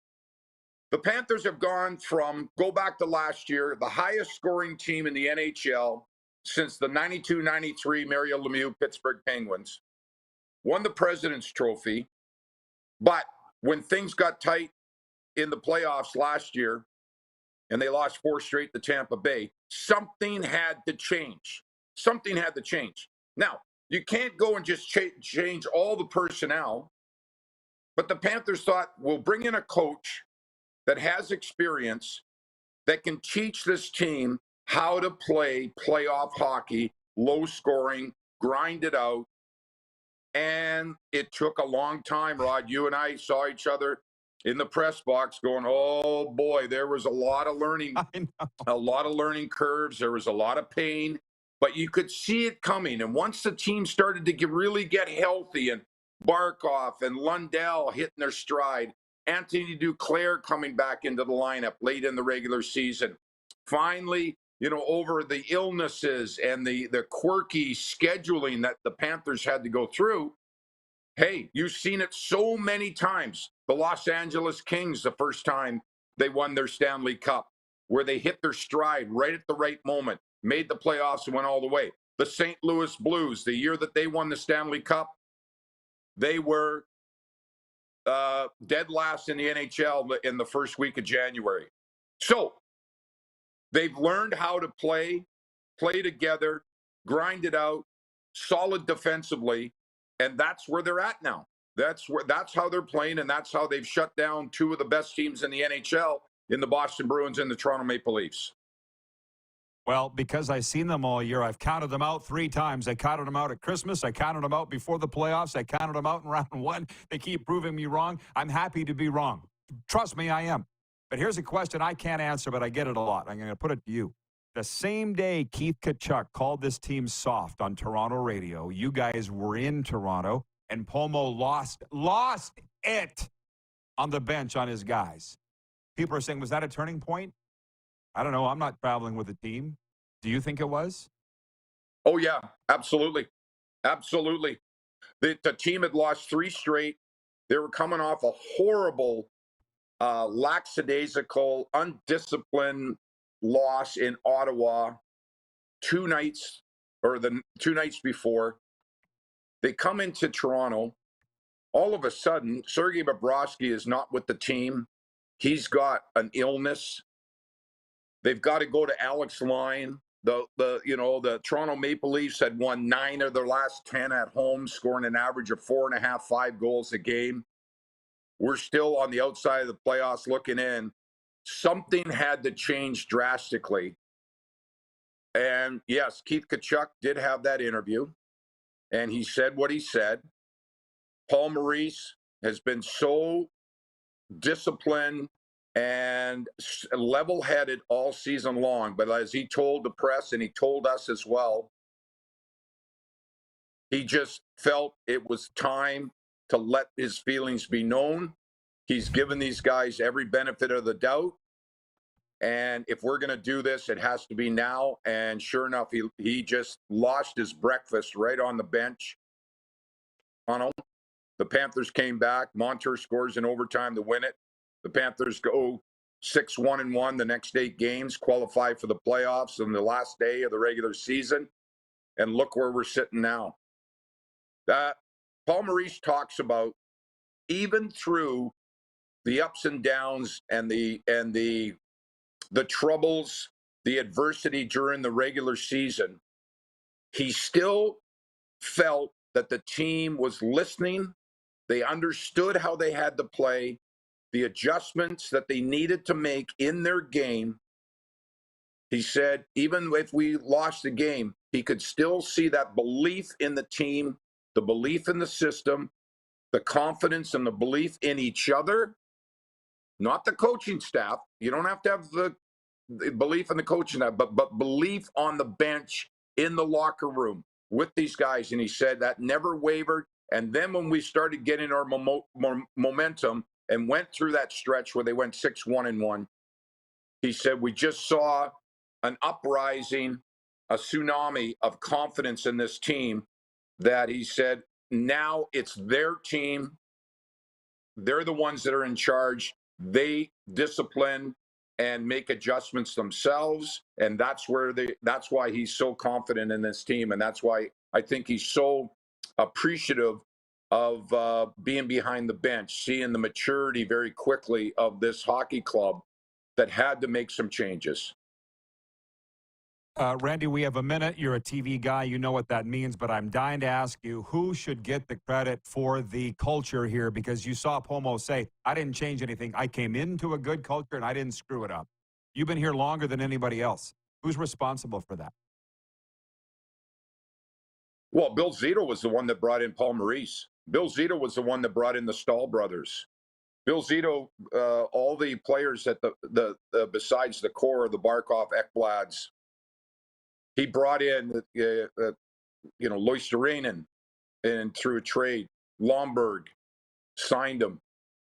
The Panthers have gone from, go back to last year, the highest scoring team in the NHL since the 92-93 Mario Lemieux Pittsburgh Penguins, won the President's Trophy. But when things got tight in the playoffs last year, and they lost 4 straight to Tampa Bay, something had to change. Something had to change. Now, you can't go and just change all the personnel, but the Panthers thought, we'll bring in a coach that has experience, that can teach this team how to play playoff hockey, low scoring, grind it out. And it took a long time, Rod. You and I saw each other in the press box going, oh boy, there was a lot of learning, a lot of learning curves. There was a lot of pain, but you could see it coming. And once the team started to really get healthy, and Barkov and Lundell hitting their stride, Anthony Duclair coming back into the lineup late in the regular season, finally, over the illnesses and the quirky scheduling that the Panthers had to go through. Hey, you've seen it so many times. The Los Angeles Kings, the first time they won their Stanley Cup, where they hit their stride right at the right moment, made the playoffs and went all the way. The St. Louis Blues, the year that they won the Stanley Cup, they were dead last in the NHL in the first week of January. So they've learned how to play together, grind it out, solid defensively. And that's where they're at now. That's how they're playing, and that's how they've shut down 2 of the best teams in the NHL in the Boston Bruins and the Toronto Maple Leafs. Well, because I've seen them all year, I've counted them out 3 times. I counted them out at Christmas. I counted them out before the playoffs. I counted them out in round 1. They keep proving me wrong. I'm happy to be wrong. Trust me, I am. But here's a question I can't answer, but I get it a lot. I'm going to put it to you. The same day Keith Tkachuk called this team soft on Toronto radio, you guys were in Toronto, and Pomo lost it on the bench on his guys. People are saying, was that a turning point? I don't know. I'm not traveling with the team. Do you think it was? Oh, yeah, absolutely. Absolutely. The team had lost 3 straight. They were coming off a horrible, lackadaisical, undisciplined loss in Ottawa 2 nights before. They come into Toronto. All of a sudden, Sergei Bobrovsky is not with the team. He's got an illness. They've got to go to Alex Lyon. The Toronto Maple Leafs had won 9 of their last 10 at home, scoring an average of 4.5, 5 goals a game. We're still on the outside of the playoffs looking in. Something had to change drastically. And yes, Keith Tkachuk did have that interview, and he said what he said. Paul Maurice has been so disciplined and level-headed all season long. But as he told the press, and he told us as well, he just felt it was time to let his feelings be known. He's given these guys every benefit of the doubt. And if we're going to do this, it has to be now. And sure enough, he just lost his breakfast right on the bench. The Panthers came back. Montour scores in overtime to win it. The Panthers go 6-1-1 the next 8 games, qualify for the playoffs on the last day of the regular season. And look where we're sitting now. Paul Maurice talks about, even through the ups and downs and the troubles, the adversity during the regular season, he still felt that the team was listening. They understood how they had to play, the adjustments that they needed to make in their game. He said, even if we lost the game, he could still see that belief in the team, the belief in the system, the confidence and the belief in each other, not the coaching staff. You don't have to have the belief in the coaching staff, but belief on the bench, in the locker room with these guys. And he said that never wavered. And then when we started getting our momentum and went through that stretch where they went 6-1-1, he said we just saw an uprising, a tsunami of confidence in this team, that he said now it's their team. They're the ones that are in charge. They discipline and make adjustments themselves. And that's why he's so confident in this team. And that's why I think he's so appreciative of being behind the bench, seeing the maturity very quickly of this hockey club that had to make some changes. Randy, we have a minute. You're a TV guy. You know what that means. But I'm dying to ask you, who should get the credit for the culture here? Because you saw Pomo say, I didn't change anything. I came into a good culture, and I didn't screw it up. You've been here longer than anybody else. Who's responsible for that? Well, Bill Zito was the one that brought in Paul Maurice. Bill Zito was the one that brought in the Stahl brothers. Bill Zito, all the players at the besides the core of the Barkov, Ekblads, he brought in, Loisterainen, and through a trade, Lomberg signed him,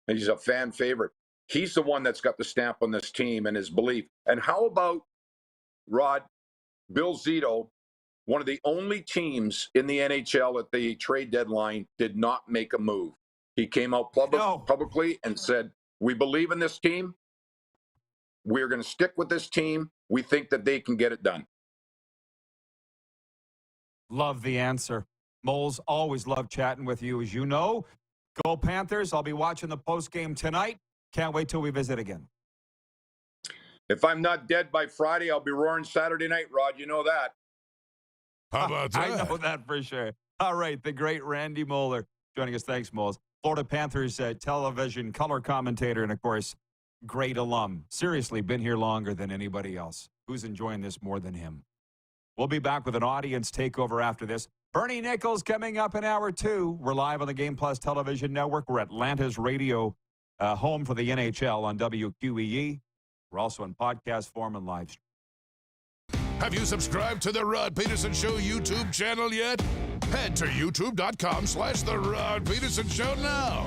and he's a fan favorite. He's the one that's got the stamp on this team and his belief. And how about, Rod, Bill Zito, one of the only teams in the NHL at the trade deadline, did not make a move. He came out publicly and said, we believe in this team. We're going to stick with this team. We think that they can get it done. Love the answer. Moles, always love chatting with you, as you know. Go Panthers. I'll be watching the postgame tonight. Can't wait till we visit again. If I'm not dead by Friday, I'll be roaring Saturday night, Rod. You know that. How about that? I know that for sure. All right, the great Randy Moller joining us. Thanks, Moles. Florida Panthers television color commentator and, of course, great alum. Seriously, been here longer than anybody else. Who's enjoying this more than him? We'll be back with an audience takeover after this. Bernie Nichols coming up in hour 2. We're live on the Game Plus television network. We're Atlanta's radio home for the NHL on WQEE. We're also in podcast form and live stream. Have you subscribed to the Rod Pedersen Show YouTube channel yet? Head to youtube.com/The Rod Pedersen Show now.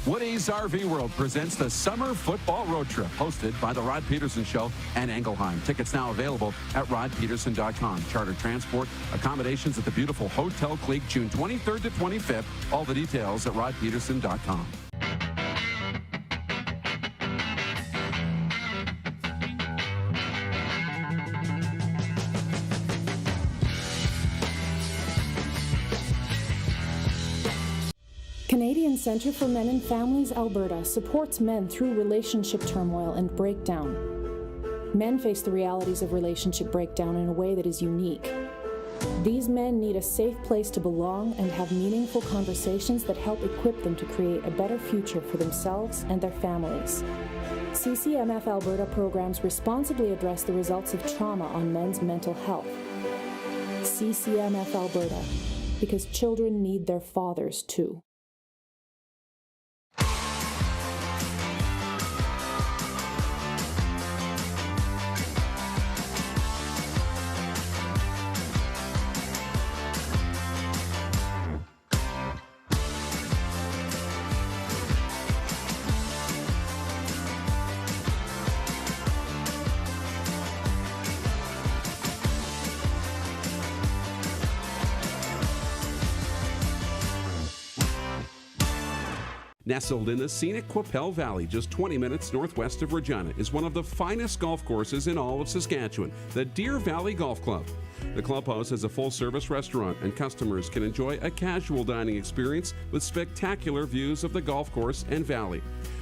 Woody's RV World presents the Summer Football Road Trip, hosted by the Rod Pedersen Show and Engelheim. Tickets now available at rodpedersen.com. Charter transport, accommodations at the beautiful Hotel Clique, June 23rd to 25th. All the details at rodpedersen.com. Canadian Centre for Men and Families Alberta supports men through relationship turmoil and breakdown. Men face the realities of relationship breakdown in a way that is unique. These men need a safe place to belong and have meaningful conversations that help equip them to create a better future for themselves and their families. CCMF Alberta programs responsibly address the results of trauma on men's mental health. CCMF Alberta, because children need their fathers too. Nestled in the scenic Qu'Appelle Valley, just 20 minutes northwest of Regina, is one of the finest golf courses in all of Saskatchewan, the Deer Valley Golf Club. The clubhouse has a full-service restaurant, and customers can enjoy a casual dining experience with spectacular views of the golf course and valley.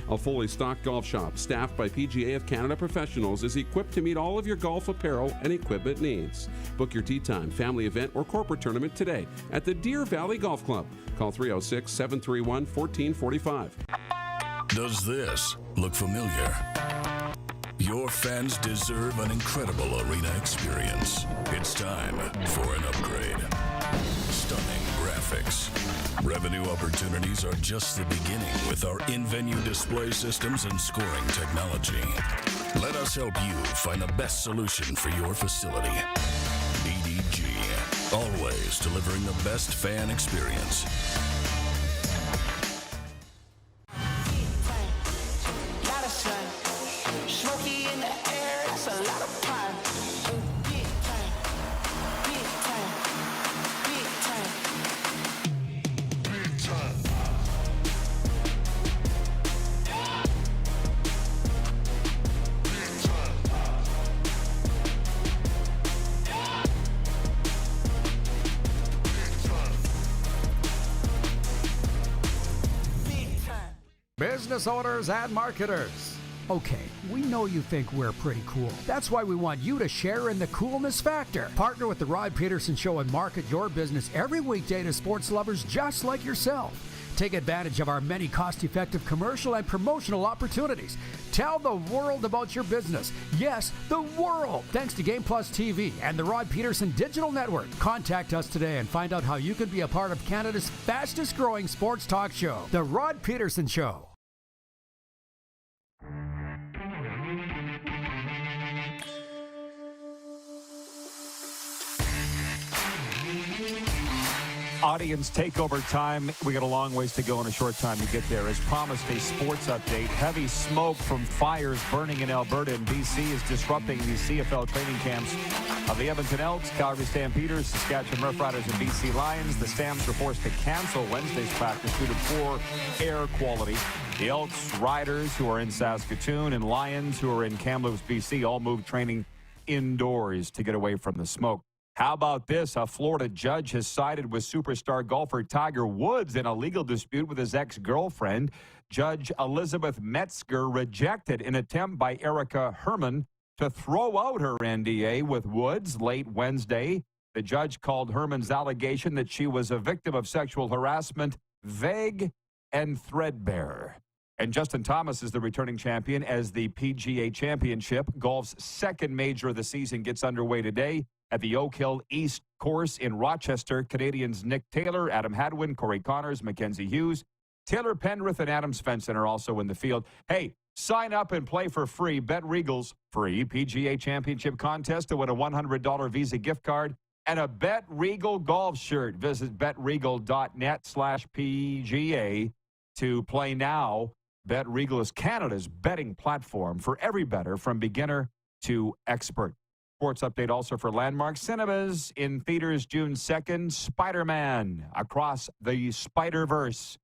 A fully stocked golf shop, staffed by PGA of Canada professionals, is equipped to meet all of your golf apparel and equipment needs. Book your tee time, family event, or corporate tournament today at the Deer Valley Golf Club. Call 306-731-1445. Does this look familiar? Your fans deserve an incredible arena experience. It's time for an upgrade. Stunning graphics. Revenue opportunities are just the beginning with our in-venue display systems and scoring technology. Let us help you find the best solution for your facility. EDG, always delivering the best fan experience. Business owners and marketers. Okay, we know you think we're pretty cool. That's why we want you to share in the coolness factor. Partner with the Rod Pedersen Show and market your business every weekday to sports lovers just like yourself. Take advantage of our many cost-effective commercial and promotional opportunities. Tell the world about your business. Yes, the world. Thanks to Game Plus TV and the Rod Pedersen Digital Network. Contact us today and find out how you can be a part of Canada's fastest-growing sports talk show, The Rod Pedersen Show. Audience takeover time. We got a long ways to go and a short time to get there. As promised, a sports update. Heavy smoke from fires burning in Alberta and BC is disrupting the CFL training camps of the Edmonton Elks, Calgary Stampeders, Saskatchewan Roughriders, and BC Lions. The Stamps were forced to cancel Wednesday's practice due to poor air quality. The Elks riders, who are in Saskatoon, and Lions, who are in Kamloops, BC, all moved training indoors to get away from the smoke. How about this? A Florida judge has sided with superstar golfer Tiger Woods in a legal dispute with his ex-girlfriend. Judge Elizabeth Metzger rejected an attempt by Erica Herman to throw out her NDA with Woods late Wednesday. The judge called Herman's allegation that she was a victim of sexual harassment vague and threadbare. And Justin Thomas is the returning champion as the PGA Championship, golf's second major of the season, gets underway today at the Oak Hill East course in Rochester. Canadians Nick Taylor, Adam Hadwin, Corey Connors, Mackenzie Hughes, Taylor Pendrith and Adam Svensson are also in the field. Hey, sign up and play for free. Bet Regal's free PGA Championship contest to win a $100 Visa gift card and a Bet Regal golf shirt. Visit betregal.net/PGA to play now. Bet Regal is Canada's betting platform for every bettor from beginner to expert. Sports update also for Landmark Cinemas in theaters June 2nd. Spider-Man Across the Spider-Verse.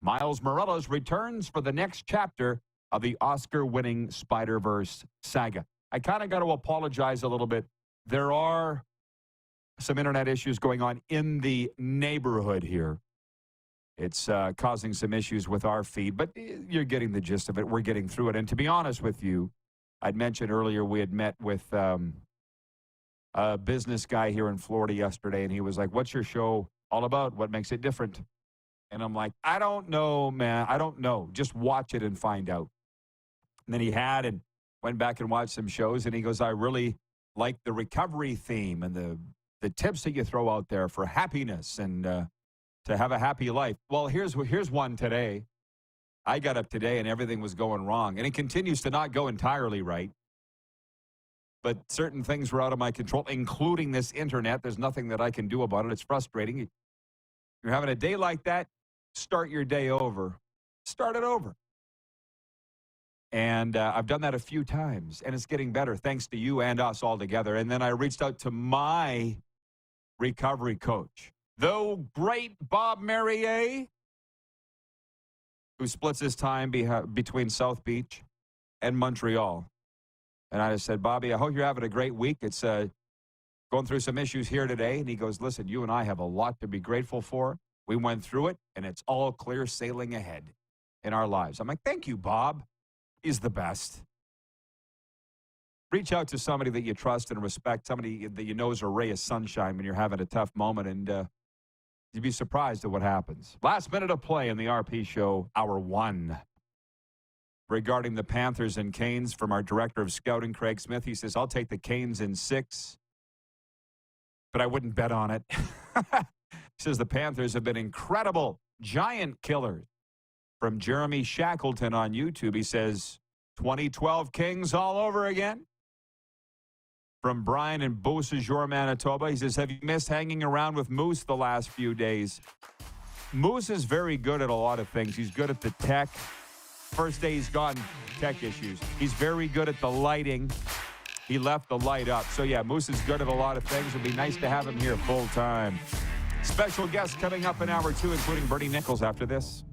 Miles Morales returns for the next chapter of the Oscar-winning Spider-Verse saga. I kind of got to apologize a little bit. There are some internet issues going on in the neighborhood here. It's causing some issues with our feed, but you're getting the gist of it. We're getting through it. And to be honest with you, I'd mentioned earlier we had met with a business guy here in Florida yesterday, and he was like, what's your show all about? What makes it different? And I'm like, I don't know, man. I don't know. Just watch it and find out. And then he had and went back and watched some shows, and he goes, I really like the recovery theme and the tips that you throw out there for happiness and to have a happy life. Well, here's one today. I got up today, and everything was going wrong, and it continues to not go entirely right. But certain things were out of my control, including this internet. There's nothing that I can do about it. It's frustrating. You're having a day like that, start your day over. Start it over. And I've done that a few times, and it's getting better thanks to you and us all together. And then I reached out to my recovery coach, the great Bob Merrier, who splits his time between South Beach and Montreal. And I just said, Bobby, I hope you're having a great week. It's going through some issues here today. And he goes, listen, you and I have a lot to be grateful for. We went through it, and it's all clear sailing ahead in our lives. I'm like, thank you, Bob. He's the best. Reach out to somebody that you trust and respect, somebody that you know is a ray of sunshine when you're having a tough moment, and you'd be surprised at what happens. Last minute of play in the RP Show, Hour 1. Regarding the Panthers and Canes from our director of scouting, Craig Smith. He says, I'll take the Canes in 6, but I wouldn't bet on it. He says the Panthers have been incredible giant killers. From Jeremy Shackleton on YouTube, he says, 2012 Kings all over again. From Brian in Beausejour, Manitoba, he says, have you missed hanging around with Moose the last few days? Moose is very good at a lot of things. He's good at the tech. First day he's gone, tech issues. He's very good at the lighting. He left the light up. So, yeah, Moose is good at a lot of things. It'd be nice to have him here full time. Special guests coming up in Hour 2, including Bernie Nichols after this.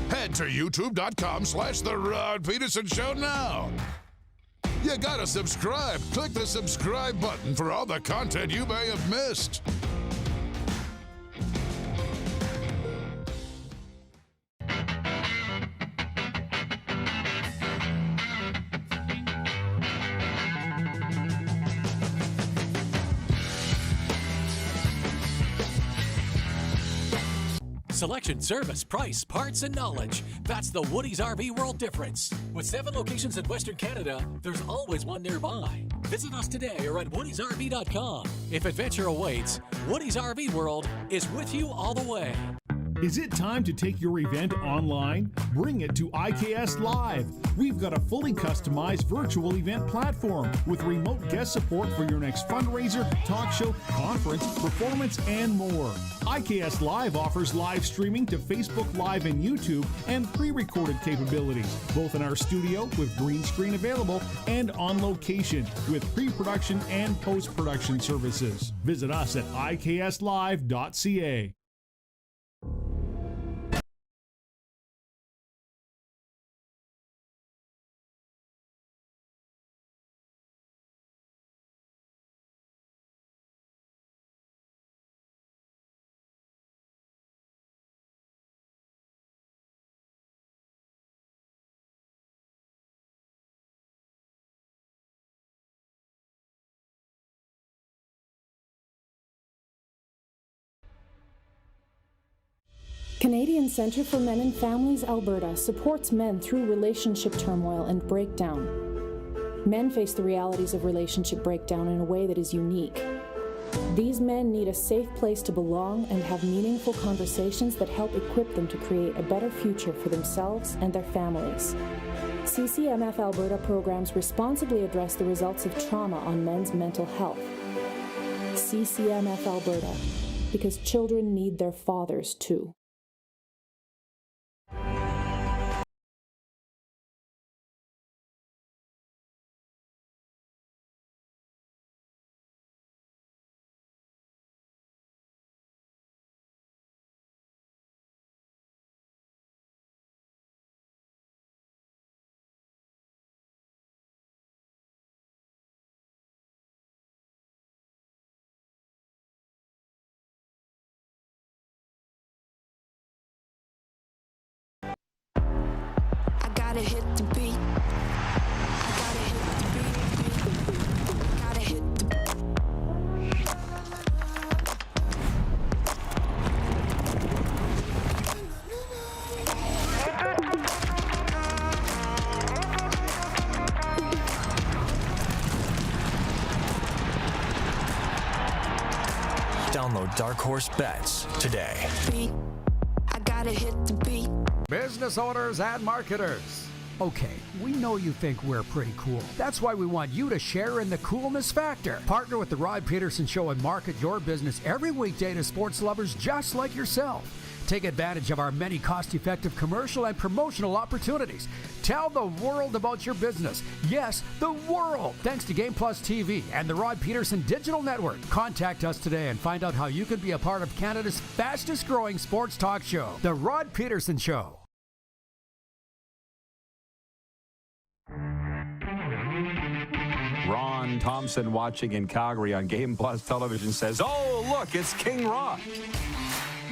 Head to youtube.com/The Rod Pedersen Show now. You gotta subscribe. Click the subscribe button for all the content you may have missed. Selection, service, price, parts, and knowledge. That's the Woody's RV World difference. With 7 locations in Western Canada, there's always one nearby. Visit us today or at woodysrv.com. If adventure awaits, Woody's RV World is with you all the way. Is it time to take your event online? Bring it to IKS Live. We've got a fully customized virtual event platform with remote guest support for your next fundraiser, talk show, conference, performance, and more. IKS Live offers live streaming to Facebook Live and YouTube and pre-recorded capabilities, both in our studio with green screen available and on location with pre-production and post-production services. Visit us at ikslive.ca. Canadian Centre for Men and Families Alberta supports men through relationship turmoil and breakdown. Men face the realities of relationship breakdown in a way that is unique. These men need a safe place to belong and have meaningful conversations that help equip them to create a better future for themselves and their families. CCMF Alberta programs responsibly address the results of trauma on men's mental health. CCMF Alberta, because children need their fathers too. Gotta hit the beat. Gotta hit the beat. Gotta hit the Download Dark Horse Bets today. I gotta hit the beat. Business owners and marketers. Okay, we know you think we're pretty cool. That's why we want you to share in the coolness factor. Partner with the Rod Pedersen Show and market your business every weekday to sports lovers just like yourself. Take advantage of our many cost-effective commercial and promotional opportunities. Tell the world about your business. Yes, the world. Thanks to Game Plus TV and the Rod Pedersen Digital Network. Contact us today and find out how you can be a part of Canada's fastest-growing sports talk show, The Rod Pedersen Show. Ron Thompson, watching in Calgary on Game Plus television, says, "Oh, look, it's King Ron.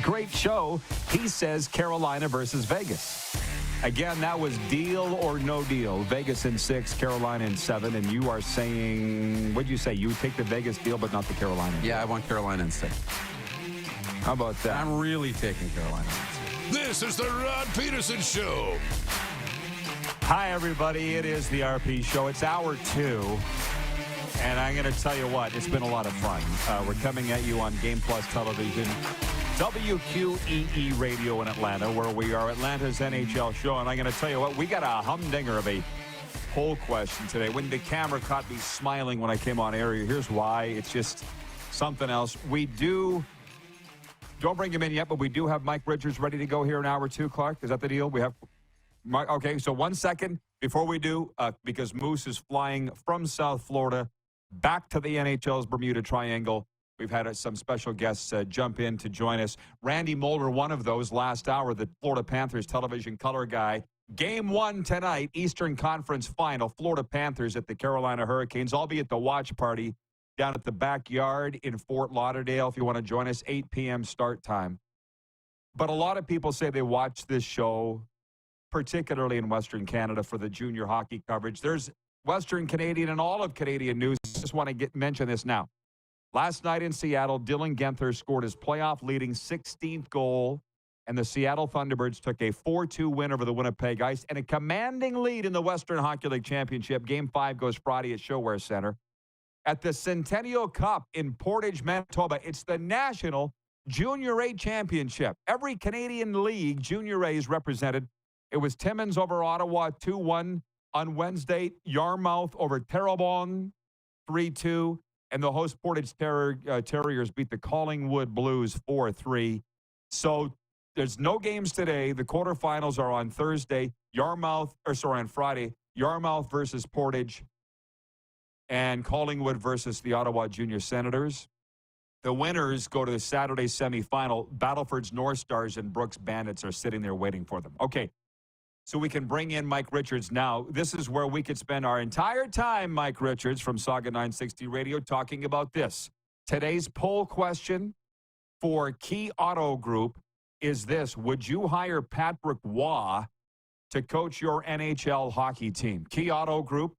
Great show." He says Carolina versus Vegas. Again, that was deal or no deal. Vegas in 6, Carolina in 7, and you are saying, what'd you say? You would take the Vegas deal, but not the Carolina deal. Yeah, I want Carolina in 6. How about that? I'm really taking Carolina in 6. This is the Rod Pedersen Show. Hi, everybody. It is the RP Show. It's hour 2. And I'm going to tell you what, it's been a lot of fun. We're coming at you on Game Plus Television, WQEE Radio in Atlanta, where we are Atlanta's NHL show. And I'm going to tell you what, we got a humdinger of a poll question today. When the camera caught me smiling when I came on air, here's why. It's just something else. We don't bring him in yet, but we do have Mike Richards ready to go here in hour 2, Clark. Is that the deal? We have... Okay, so 1 second before we do, because Moose is flying from South Florida back to the NHL's Bermuda Triangle. We've had some special guests jump in to join us. Randy Moller, one of those last hour, the Florida Panthers television color guy. Game 1 tonight, Eastern Conference Final, Florida Panthers at the Carolina Hurricanes. I'll be at the watch party down at the backyard in Fort Lauderdale if you want to join us, 8 p.m. start time. But a lot of people say they watch this show, particularly in Western Canada, for the junior hockey coverage. There's Western Canadian and all of Canadian news. Just want to mention this now. Last night in Seattle, Dylan Guenther scored his playoff-leading 16th goal, and the Seattle Thunderbirds took a 4-2 win over the Winnipeg Ice and a commanding lead in the Western Hockey League Championship. Game 5 goes Friday at ShoWare Center. At the Centennial Cup in Portage, Manitoba, it's the National Junior A Championship. Every Canadian league, Junior A, is represented. It was Timmins over Ottawa 2-1 on Wednesday. Yarmouth over Terrebonne 3-2. And the host Portage Terriers beat the Collingwood Blues 4-3. So there's no games today. The quarterfinals are on Thursday. On Friday. Yarmouth versus Portage and Collingwood versus the Ottawa Junior Senators. The winners go to the Saturday semifinal. Battleford's North Stars and Brooks Bandits are sitting there waiting for them. Okay. So we can bring in Mike Richards now. This is where we could spend our entire time, Mike Richards from Saga 960 Radio, talking about this. Today's poll question for Key Auto Group is this: would you hire Patrick Waugh to coach your NHL hockey team? Key Auto Group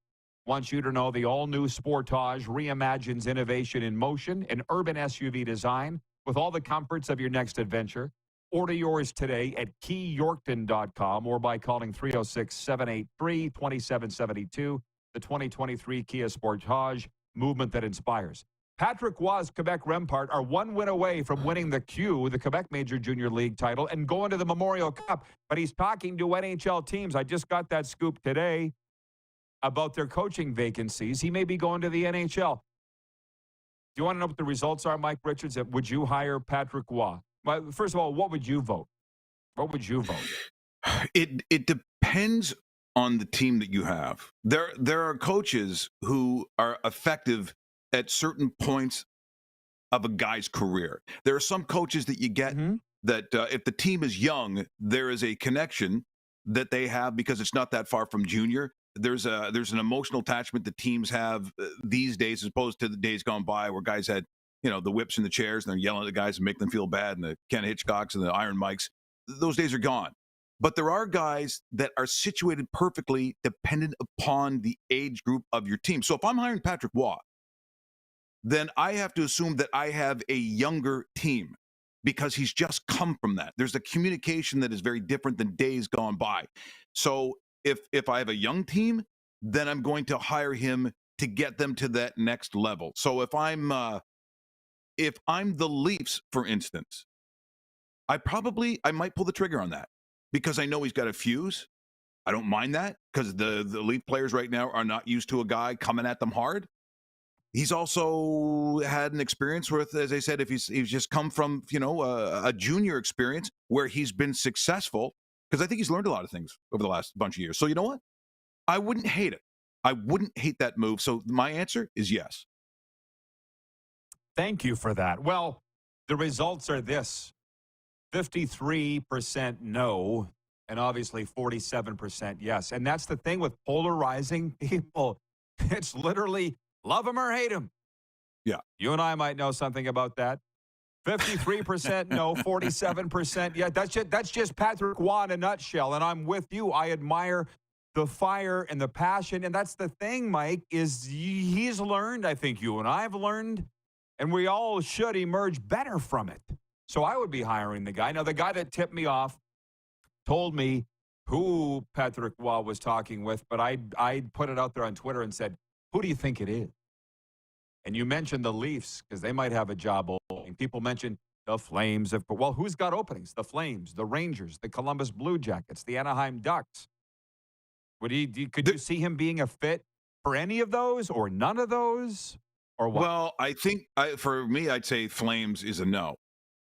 wants you to know the all-new Sportage reimagines innovation in motion, an urban SUV design with all the comforts of your next adventure. Order yours today at keyyorkton.com or by calling 306-783-2772. The 2023 Kia Sportage, movement that inspires. Patrick Roy's Quebec Rempart are one win away from winning the Q, the Quebec Major Junior League title, and going to the Memorial Cup. But he's talking to NHL teams. I just got that scoop today about their coaching vacancies. He may be going to the NHL. Do you want to know what the results are, Mike Richards? Would you hire Patrick Roy? Well, first of all, what would you vote? What would you vote? It depends on the team that you have. There are coaches who are effective at certain points of a guy's career. There are some coaches that you get that if the team is young, there is a connection that they have because it's not that far from junior. There's an emotional attachment that teams have these days as opposed to the days gone by where guys had, the whips and the chairs and they're yelling at the guys and make them feel bad and the Ken Hitchcocks and the Iron Mikes. Those days are gone. But there are guys that are situated perfectly dependent upon the age group of your team. So if I'm hiring Patrick Roy, then I have to assume that I have a younger team because he's just come from that. There's a communication that is very different than days gone by. So if I have a young team, then I'm going to hire him to get them to that next level. So if I'm the Leafs, for instance, I might pull the trigger on that because I know he's got a fuse. I don't mind that because the Leaf players right now are not used to a guy coming at them hard. He's also had an experience with, as I said, if he's just come from, a junior experience where he's been successful, because I think he's learned a lot of things over the last bunch of years. So you know what? I wouldn't hate it. I wouldn't hate that move. So my answer is yes. Thank you for that. Well, the results are this. 53% no, and obviously 47% yes. And that's the thing with polarizing people. It's literally love him or hate him. Yeah. You and I might know something about that. 53% no, 47% yeah. That's just Patrick Roy in a nutshell. And I'm with you. I admire the fire and the passion. And that's the thing, Mike, is he's learned, I think you and I have learned, and we all should emerge better from it. So I would be hiring the guy. Now, the guy that tipped me off told me who Patrick Roy was talking with, but I put it out there on Twitter and said, who do you think it is? And you mentioned the Leafs because they might have a job opening. People mentioned the Flames. Well, who's got openings? The Flames, the Rangers, the Columbus Blue Jackets, the Anaheim Ducks. Could you see him being a fit for any of those or none of those? Or what? Well, I think for me, I'd say Flames is a no.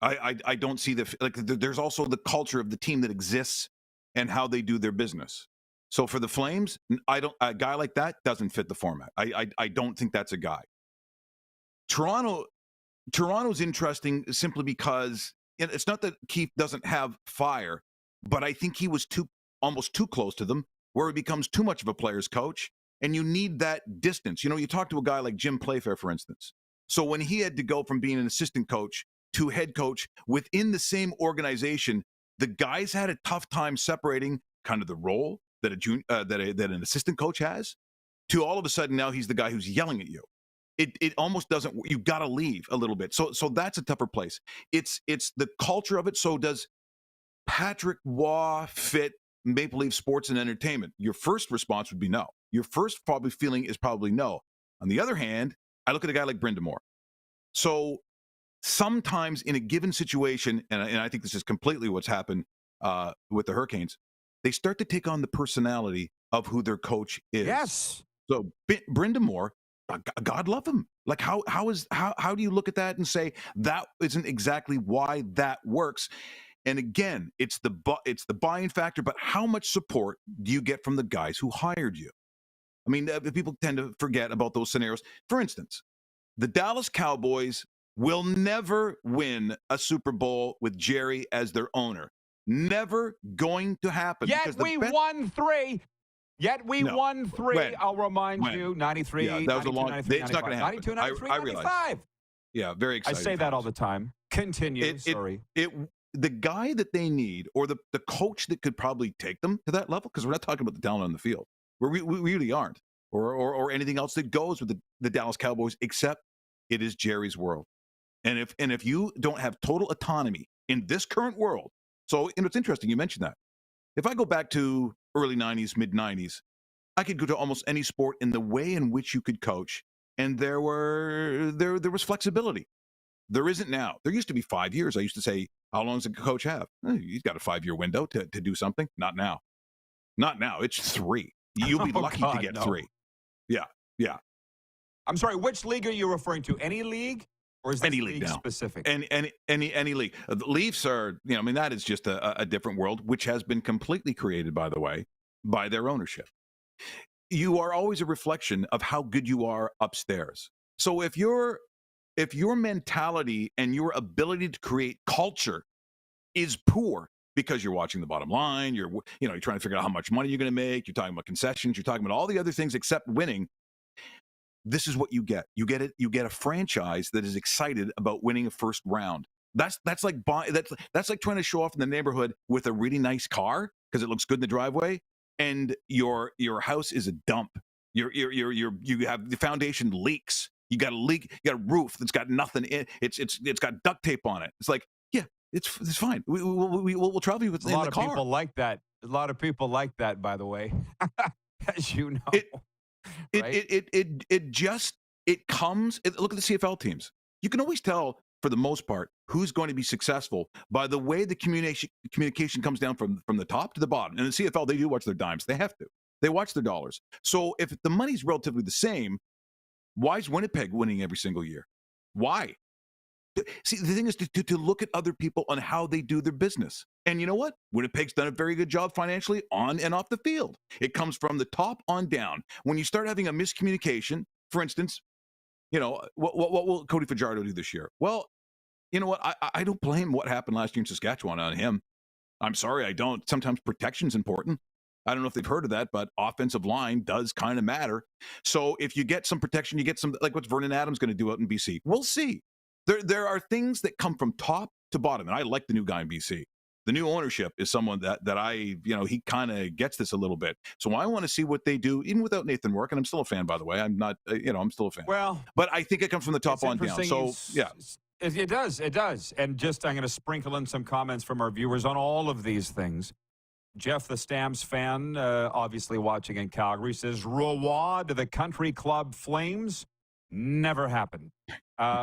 I don't see there's also the culture of the team that exists and how they do their business. So for the Flames, a guy like that doesn't fit the format. I don't think that's a guy. Toronto's interesting simply because it's not that Keefe doesn't have fire, but I think he was almost too close to them, where he becomes too much of a player's coach, and you need that distance. You talk to a guy like Jim Playfair, for instance. So when he had to go from being an assistant coach to head coach within the same organization, the guys had a tough time separating kind of the role that an assistant coach has to all of a sudden now he's the guy who's yelling at you. It almost doesn't. You got to leave a little bit. So that's a tougher place. It's the culture of it. So does Patrick Roy fit Maple Leaf Sports and Entertainment? Your first response would be no. Your first feeling is probably no. On the other hand, I look at a guy like Brind'Amour. So sometimes in a given situation, and I think this is completely what's happened with the Hurricanes, they start to take on the personality of who their coach is. Yes. So Brind'Amour, God love him. Like how do you look at that and say that isn't exactly why that works? And again, it's the buy-in factor, but how much support do you get from the guys who hired you? I mean, people tend to forget about those scenarios. For instance, the Dallas Cowboys will never win a Super Bowl with Jerry as their owner. Never going to happen. Yet we won three. Won three. When? I'll remind When? you, 93, Yeah, that was a long. 93, It's not going to happen. 92, 93, I realize. 95. Yeah, very I exciting. say that all the time. Continue. Sorry. The guy that they need, or the coach that could probably take them to that level, because we're not talking about the talent on the field. We really aren't, or anything else that goes with the Dallas Cowboys, except it is Jerry's world. And if you don't have total autonomy in this current world, so it's interesting you mentioned that. If I go back to early 90s, mid 90s, I could go to almost any sport, and the way in which you could coach and there was flexibility. There isn't now. There used to be 5 years. I used to say, how long does a coach have? He's got a 5-year window to do something. Not now. Not now. It's 3. You'll be lucky to get 3. Yeah. Yeah. I'm sorry, which league are you referring to? Any league? Or is this any league now specific? Any league. The Leafs are, that is just a different world, which has been completely created, by the way, by their ownership. You are always a reflection of how good you are upstairs. So if your mentality and your ability to create culture is poor because you're watching the bottom line, you're trying to figure out how much money you're going to make, you're talking about concessions, you're talking about all the other things except winning. This is what you get. You get a franchise that is excited about winning a first round. That's like trying to show off in the neighborhood with a really nice car because it looks good in the driveway, and your house is a dump. You have the foundation leaks. You got a leak. You got a roof that's got nothing in. It's got duct tape on it. It's like, yeah, it's fine. We'll travel you with a lot of people like that. A lot of people like that, by the way, as you know. It comes. Look at the CFL teams. You can always tell, for the most part, who's going to be successful by the way the communication comes down from the top to the bottom. And in the CFL, they do watch their dimes. They have to. They watch their dollars. So if the money's relatively the same, why is Winnipeg winning every single year? Why? See, the thing is to look at other people on how they do their business. And you know what? Winnipeg's done a very good job financially on and off the field. It comes from the top on down. When you start having a miscommunication, for instance, what will Cody Fajardo do this year? Well, you know what? I don't blame what happened last year in Saskatchewan on him. I'm sorry, I don't. Sometimes protection's important. I don't know if they've heard of that, but offensive line does kind of matter. So if you get some protection, you get some, like what's Vernon Adams going to do out in BC? We'll see. There are things that come from top to bottom, and I like the new guy in BC. The new ownership is someone that I, he kind of gets this a little bit. So I want to see what they do, even without Nathan Work, and I'm still a fan, by the way. I'm not, I'm still a fan. Well, but I think it comes from the top on down. So, yeah. It does. And just, I'm going to sprinkle in some comments from our viewers on all of these things. Jeff, the Stamps fan, obviously watching in Calgary, says, Roy to the country club Flames? Never happened.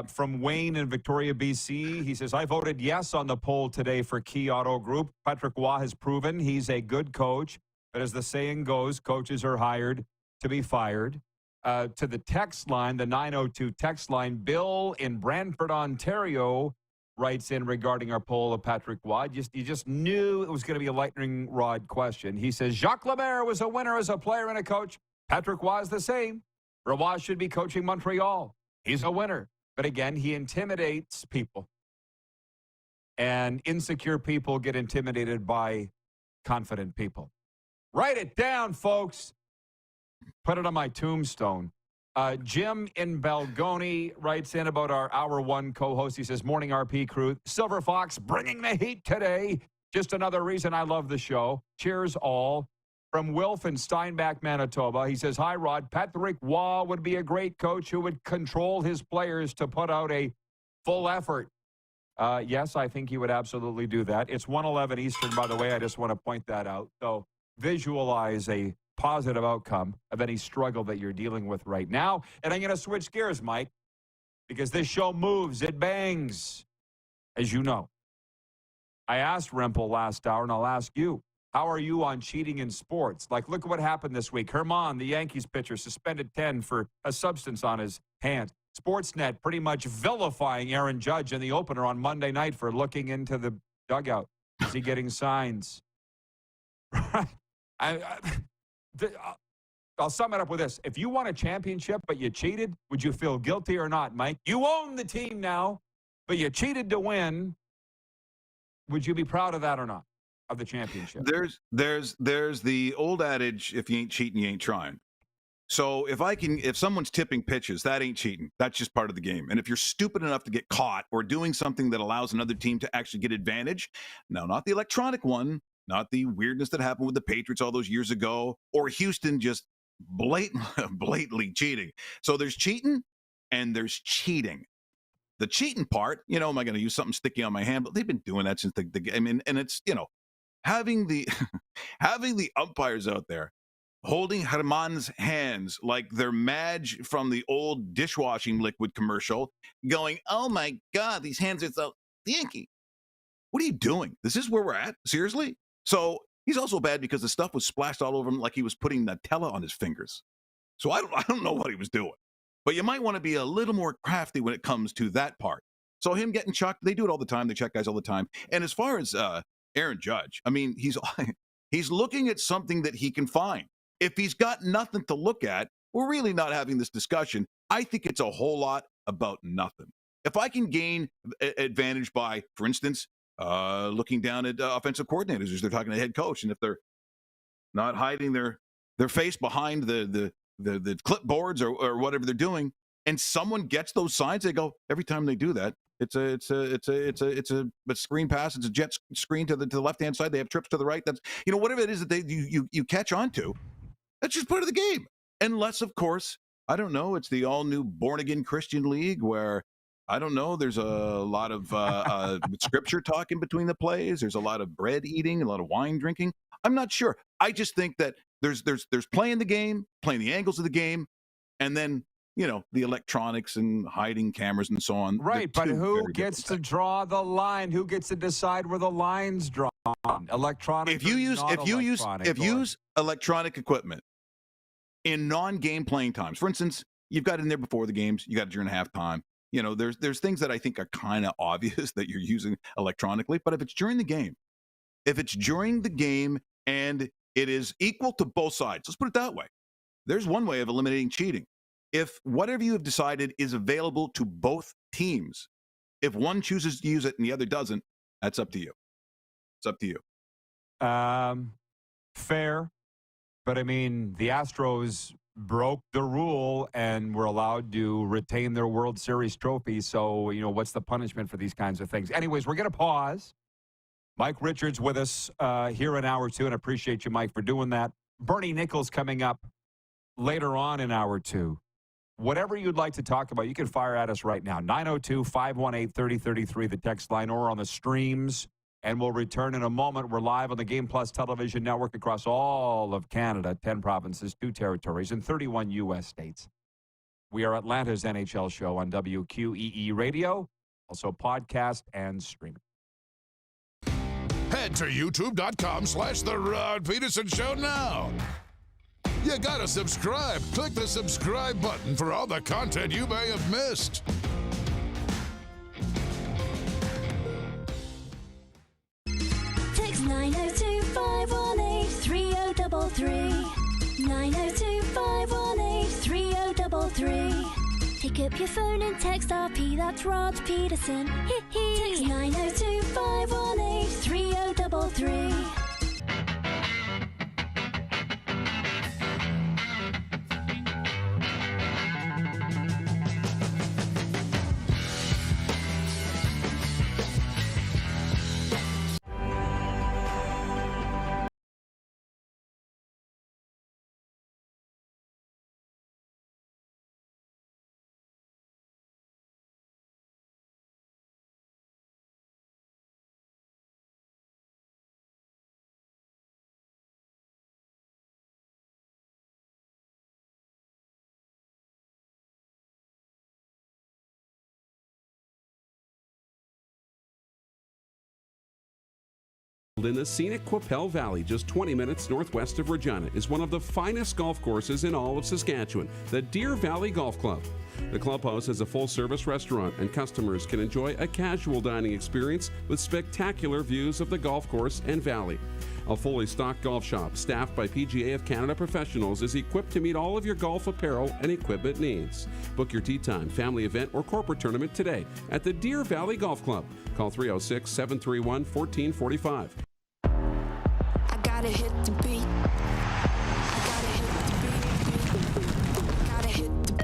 From Wayne in Victoria, BC, he says, I voted yes on the poll today for Key Auto Group. Patrick Waugh has proven he's a good coach, but as the saying goes, coaches are hired to be fired. To the text line, the 902 text line, Bill in Brantford, Ontario, writes in regarding our poll of Patrick Waugh. You just knew it was going to be a lightning rod question. He says, Jacques Lemaire was a winner as a player and a coach. Patrick Waugh is the same. Roy should be coaching Montreal. He's a winner. But again, he intimidates people. And insecure people get intimidated by confident people. Write it down, folks. Put it on my tombstone. Jim in Balgoni writes in about our Hour 1 co-host. He says, morning RP crew. Silver Fox bringing the heat today. Just another reason I love the show. Cheers all. From Wilf in Steinbach, Manitoba, he says, hi, Rod. Patrick Waugh would be a great coach who would control his players to put out a full effort. Yes, I think he would absolutely do that. It's 1:11 Eastern, by the way. I just want to point that out. So visualize a positive outcome of any struggle that you're dealing with right now. And I'm going to switch gears, Mike, because this show moves. It bangs, as you know. I asked Remple last hour, and I'll ask you. How are you on cheating in sports? Like, look at what happened this week. Herman, the Yankees pitcher, suspended 10 for a substance on his hand. Sportsnet pretty much vilifying Aaron Judge in the opener on Monday night for looking into the dugout. Is he getting signs? I'll sum it up with this. If you won a championship but you cheated, would you feel guilty or not, Mike? You own the team now, but you cheated to win. Would you be proud of that or not? Of the championship. There's the old adage, if you ain't cheating, you ain't trying. So if someone's tipping pitches, that ain't cheating. That's just part of the game. And if you're stupid enough to get caught or doing something that allows another team to actually get advantage, no, not the electronic one, not the weirdness that happened with the Patriots all those years ago, or Houston just blatantly cheating. So there's cheating and there's cheating. The cheating part, am I going to use something sticky on my hand? But they've been doing that since the game. And it's, having the umpires out there holding Herman's hands like they're Madge from the old dishwashing liquid commercial, going, "Oh my God, these hands are so stinky." What are you doing? This is where we're at? Seriously? So he's also bad because the stuff was splashed all over him like he was putting Nutella on his fingers. So I don't know what he was doing. But you might want to be a little more crafty when it comes to that part. So him getting chucked, they do it all the time. They check guys all the time. And as far as Aaron Judge, I mean, he's looking at something that he can find. If he's got nothing to look at, we're really not having this discussion. I think it's a whole lot about nothing. If I can gain advantage by, for instance, looking down at offensive coordinators as they're talking to head coach, and if they're not hiding their face behind the clipboards or whatever they're doing, and someone gets those signs, they go, every time they do that, it's a screen pass, it's a jet screen to the left hand side, they have trips to the right. That's, you know, whatever it is that you catch on to, that's just part of the game. Unless, of course, I don't know, it's the all new born again Christian league where, I don't know, there's a lot of scripture talk in between the plays. There's a lot of bread eating, a lot of wine drinking. I'm not sure. I just think that there's playing the game, playing the angles of the game, and then, you know, the electronics and hiding cameras and so on. Right, but who gets to draw the line? Who gets to decide where the line's drawn? Electronic. If you use electronic equipment in non-game playing times, for instance, you've got it in there before the games, you got it during halftime. You know, there's things that I think are kind of obvious that you're using electronically, but if it's during the game, and it is equal to both sides, let's put it that way. There's one way of eliminating cheating. If whatever you have decided is available to both teams, if one chooses to use it and the other doesn't, that's up to you. It's up to you. Fair. But I mean, the Astros broke the rule and were allowed to retain their World Series trophy. So, you know, what's the punishment for these kinds of things? Anyways, we're going to pause. Mike Richards with us here in hour two, and I appreciate you, Mike, for doing that. Bernie Nichols coming up later on in hour two. Whatever you'd like to talk about, you can fire at us right now. 902-518-3033, the text line, or on the streams. And we'll return in a moment. We're live on the Game Plus television network across all of Canada, 10 provinces, 2 territories, and 31 U.S. states. We are Atlanta's NHL show on WQEE Radio, also podcast and streaming. Head to youtube.com/The Rod Pedersen Show now. You gotta subscribe. Click the subscribe button for all the content you may have missed. Text 902-518-3033. 902-518-3033. Pick up your phone and text RP, that's Rod Pedersen. Text 902-518-3033. In the scenic Qu'Appelle Valley, just 20 minutes northwest of Regina, is one of the finest golf courses in all of Saskatchewan, the Deer Valley Golf Club. The clubhouse has a full-service restaurant, and customers can enjoy a casual dining experience with spectacular views of the golf course and valley. A fully stocked golf shop, staffed by PGA of Canada professionals, is equipped to meet all of your golf apparel and equipment needs. Book your tee time, family event, or corporate tournament today at the Deer Valley Golf Club. Call 306-731-1445. Gotta hit the beat. Gotta hit the beat. Gotta hit the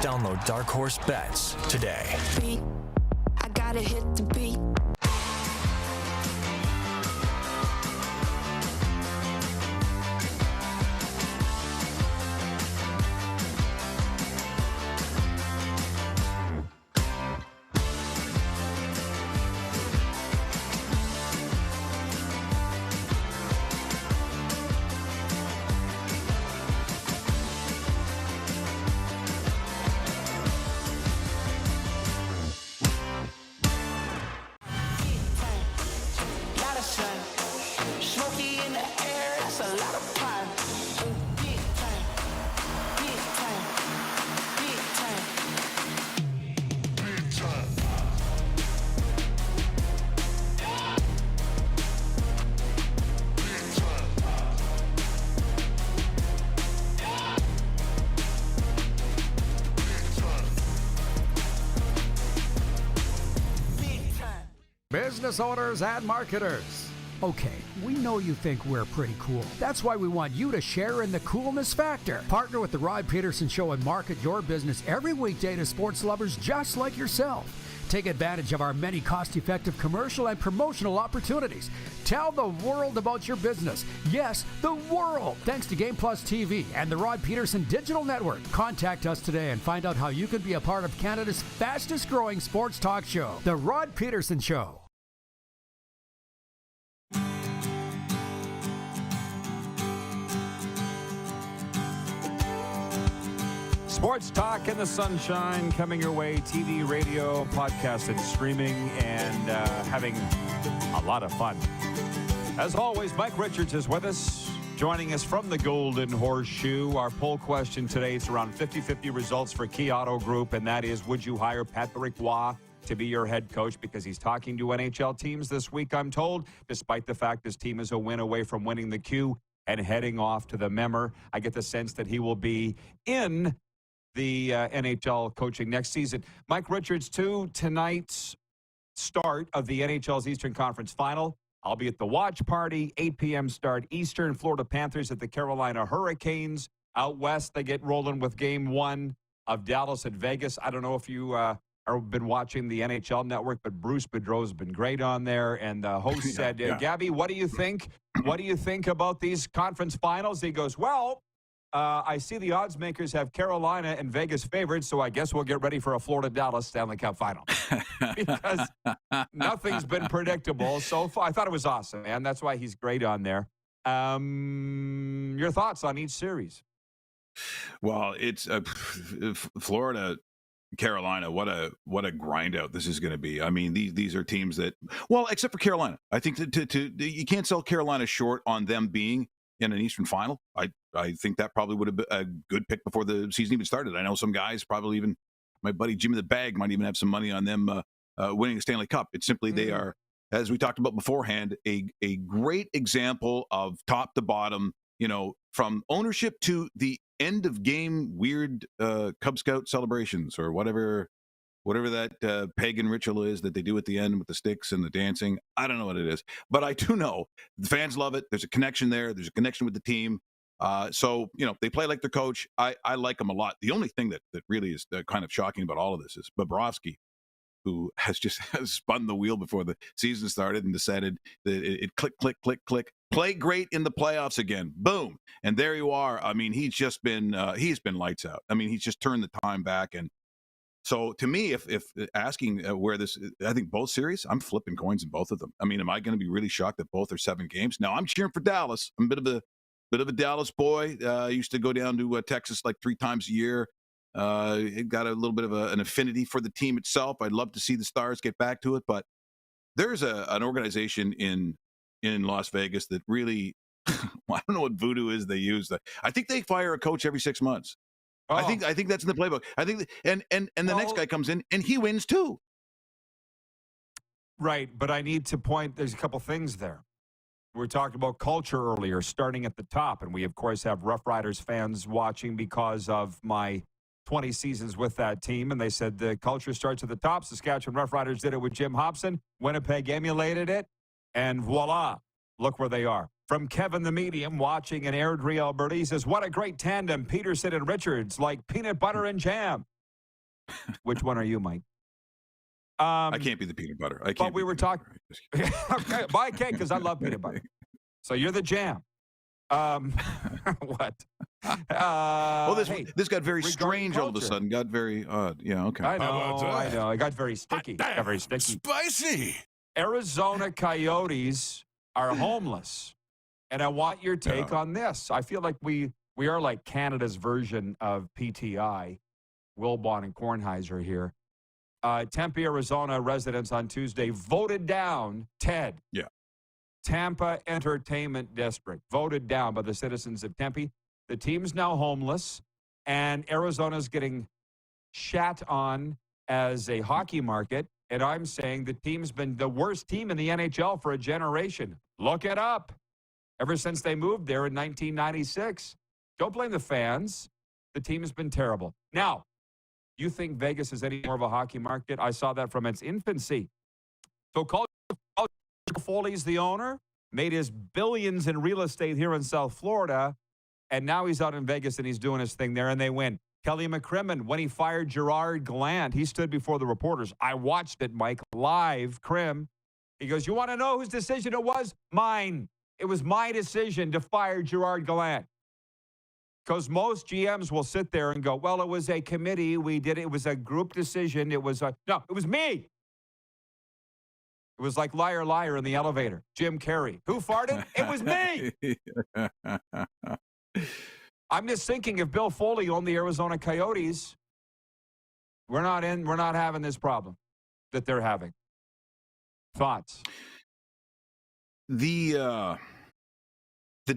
Download Dark Horse Bets today. beat. I gotta hit the beat. business owners and marketers. Okay, we know you think we're pretty cool. That's why we want you to share in the coolness factor. Partner with The Rod Pedersen Show and market your business every weekday to sports lovers just like yourself. Take advantage of our many cost-effective commercial and promotional opportunities. Tell the world about your business. Yes, the world. Thanks to Game Plus TV and the Rod Pedersen Digital Network. Contact us today and find out how you can be a part of Canada's fastest-growing sports talk show, The Rod Pedersen Show. Sports talk in the sunshine coming your way, TV, radio, podcast, and streaming, and having a lot of fun. As always, Mike Richards is with us, joining us from the Golden Horseshoe. Our poll question today is around 50-50 results for Key Auto Group, and that is, would you hire Patrick Roy to be your head coach? Because he's talking to NHL teams this week, I'm told, despite the fact his team is a win away from winning the Q and heading off to the Memmer. I get the sense that he will be in the NHL coaching next season. Mike Richards, too, tonight's start of the NHL's Eastern Conference Final. I'll be at the watch party, 8 p.m. start Eastern. Florida Panthers at the Carolina Hurricanes. Out west, they get rolling with Game 1 of Dallas at Vegas. I don't know if you have been watching the NHL Network, but Bruce Boudreau's been great on there. And the host said, Gabby, what do you think? What do you think about these conference finals? He goes, well, I see the odds makers have Carolina and Vegas favored, so I guess we'll get ready for a Florida-Dallas Stanley Cup final. Because nothing's been predictable so far. I thought it was awesome, man. That's why he's great on there. Your thoughts on each series? Well, it's Florida, Carolina. What a grind out this is going to be. I mean, these are teams that, well, except for Carolina. I think you can't sell Carolina short on them being in an Eastern Final. I think that probably would have been a good pick before the season even started. I know some guys, probably even my buddy Jimmy the Bag, might even have some money on them winning the Stanley Cup. It's simply they are, as we talked about beforehand, a great example of top to bottom, from ownership to the end of game weird Cub Scout celebrations or whatever that pagan ritual is that they do at the end with the sticks and the dancing. I don't know what it is, but I do know the fans love it. There's a connection there. There's a connection with the team. So, they play like their coach. I like them a lot. The only thing that really is kind of shocking about all of this is Bobrovsky, who has spun the wheel before the season started and decided that it click, click, click, click. Play great in the playoffs again. Boom. And there you are. I mean, he's been lights out. I mean, he's just turned the time back. And so to me, if asking where this, I think both series, I'm flipping coins in both of them. I mean, am I going to be really shocked that both are 7 games? Now, I'm cheering for Dallas. I'm a bit of a Dallas boy. I used to go down to Texas like 3 times a year. It got a little bit of an affinity for the team itself. I'd love to see the Stars get back to it, but there's an organization in Las Vegas that really, I don't know what voodoo is they use. I think they fire a coach every 6 months. Oh. I think that's in the playbook. I think, and the next guy comes in and he wins too. Right, but I need to point. There's a couple things there. We were talking about culture earlier, starting at the top, and we of course have Rough Riders fans watching because of my 20 seasons with that team, and they said the culture starts at the top. Saskatchewan Rough Riders did it with Jim Hobson. Winnipeg emulated it, and voila, look where they are. From Kevin the Medium, watching in Airdrie, Alberta, he says, what a great tandem, Pedersen and Richards, like peanut butter and jam. Which one are you, Mike? I can't be the peanut butter. I can't. But we were talking. Okay, well, I can't because I love peanut butter. So you're the jam. What? This got very strange all of a sudden. Got very odd. Yeah, okay. I know. It got very sticky. Got very sticky. Spicy. Arizona Coyotes are homeless. And I want your take on this. I feel like we are like Canada's version of PTI. Wilbon and Kornheiser here. Tempe, Arizona residents on Tuesday voted down Ted. Yeah. Tampa Entertainment District voted down by the citizens of Tempe. The team's now homeless, and Arizona's getting shat on as a hockey market. And I'm saying the team's been the worst team in the NHL for a generation. Look it up. Ever since they moved there in 1996. Don't blame the fans. The team has been terrible. Now, you think Vegas is any more of a hockey market? I saw that from its infancy. So culture Foley's the owner, made his billions in real estate here in South Florida, and now he's out in Vegas and he's doing his thing there, and they win. Kelly McCrimmon, when he fired Gerard Gallant, he stood before the reporters. I watched it, Mike, live, Crim. He goes, you want to know whose decision it was? Mine. It was my decision to fire Gerard Gallant. Because most GMs will sit there and go, well, it was a committee. We did it. It was a group decision. No, it was me. It was like Liar, Liar in the elevator. Jim Carrey. Who farted? It was me. I'm just thinking if Bill Foley owned the Arizona Coyotes, we're not having this problem that they're having. Thoughts? The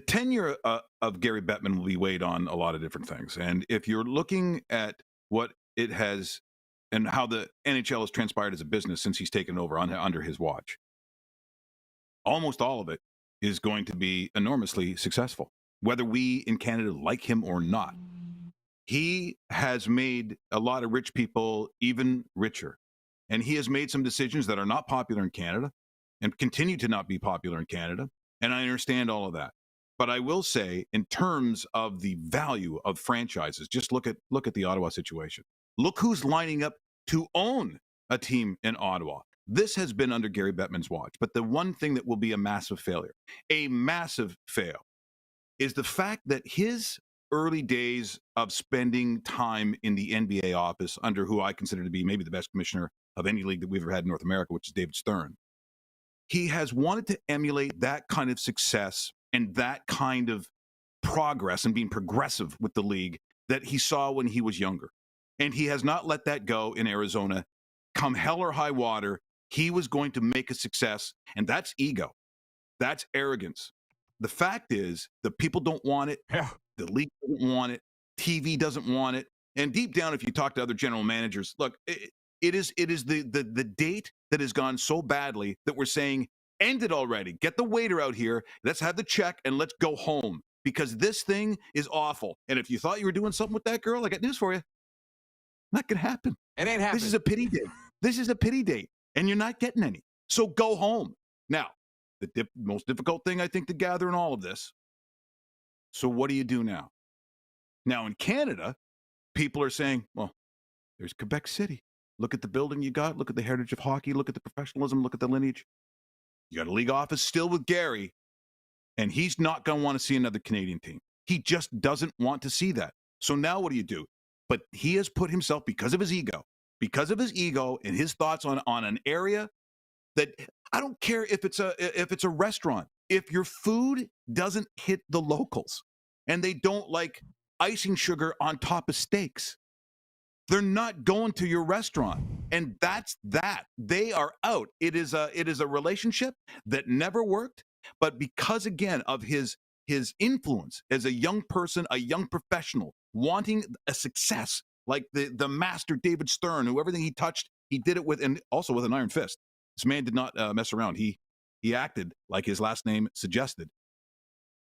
tenure of Gary Bettman will be weighed on a lot of different things. And if you're looking at what it has and how the NHL has transpired as a business since he's taken over under his watch, almost all of it is going to be enormously successful, whether we in Canada like him or not. He has made a lot of rich people even richer. And he has made some decisions that are not popular in Canada and continue to not be popular in Canada. And I understand all of that. But I will say, in terms of the value of franchises, just look at the Ottawa situation. Look who's lining up to own a team in Ottawa. This has been under Gary Bettman's watch. But the one thing that will be a massive fail, is the fact that his early days of spending time in the NBA office under who I consider to be maybe the best commissioner of any league that we've ever had in North America, which is David Stern. He has wanted to emulate that kind of success and that kind of progress and being progressive with the league that he saw when he was younger. And he has not let that go in Arizona. Come hell or high water, he was going to make a success, and that's ego. That's arrogance. The fact is, the people don't want it. Yeah. The league doesn't want it. TV doesn't want it. And deep down, if you talk to other general managers, look, it is the date that has gone so badly that we're saying, end it already. Get the waiter out here. Let's have the check and let's go home, because this thing is awful. And if you thought you were doing something with that girl, I got news for you. Not going to happen. It ain't happening. This is a pity date. This is a pity date, and you're not getting any. So go home. Now, the most difficult thing, I think, to gather in all of this. So what do you do now? Now, in Canada, people are saying, well, there's Quebec City. Look at the building you got. Look at the heritage of hockey. Look at the professionalism. Look at the lineage. You got a league office still with Gary, and he's not going to want to see another Canadian team. He just doesn't want to see that. So now what do? But he has put himself, because of his ego and his thoughts on an area that I don't care if it's a restaurant. If your food doesn't hit the locals and they don't like icing sugar on top of steaks, they're not going to your restaurant. And that's that. They are out. It is a relationship that never worked, but because, again, of his influence as a young person, a young professional, wanting a success like the master David Stern, who everything he touched, he did it with, and also with an iron fist. This man did not mess around. He acted like his last name suggested.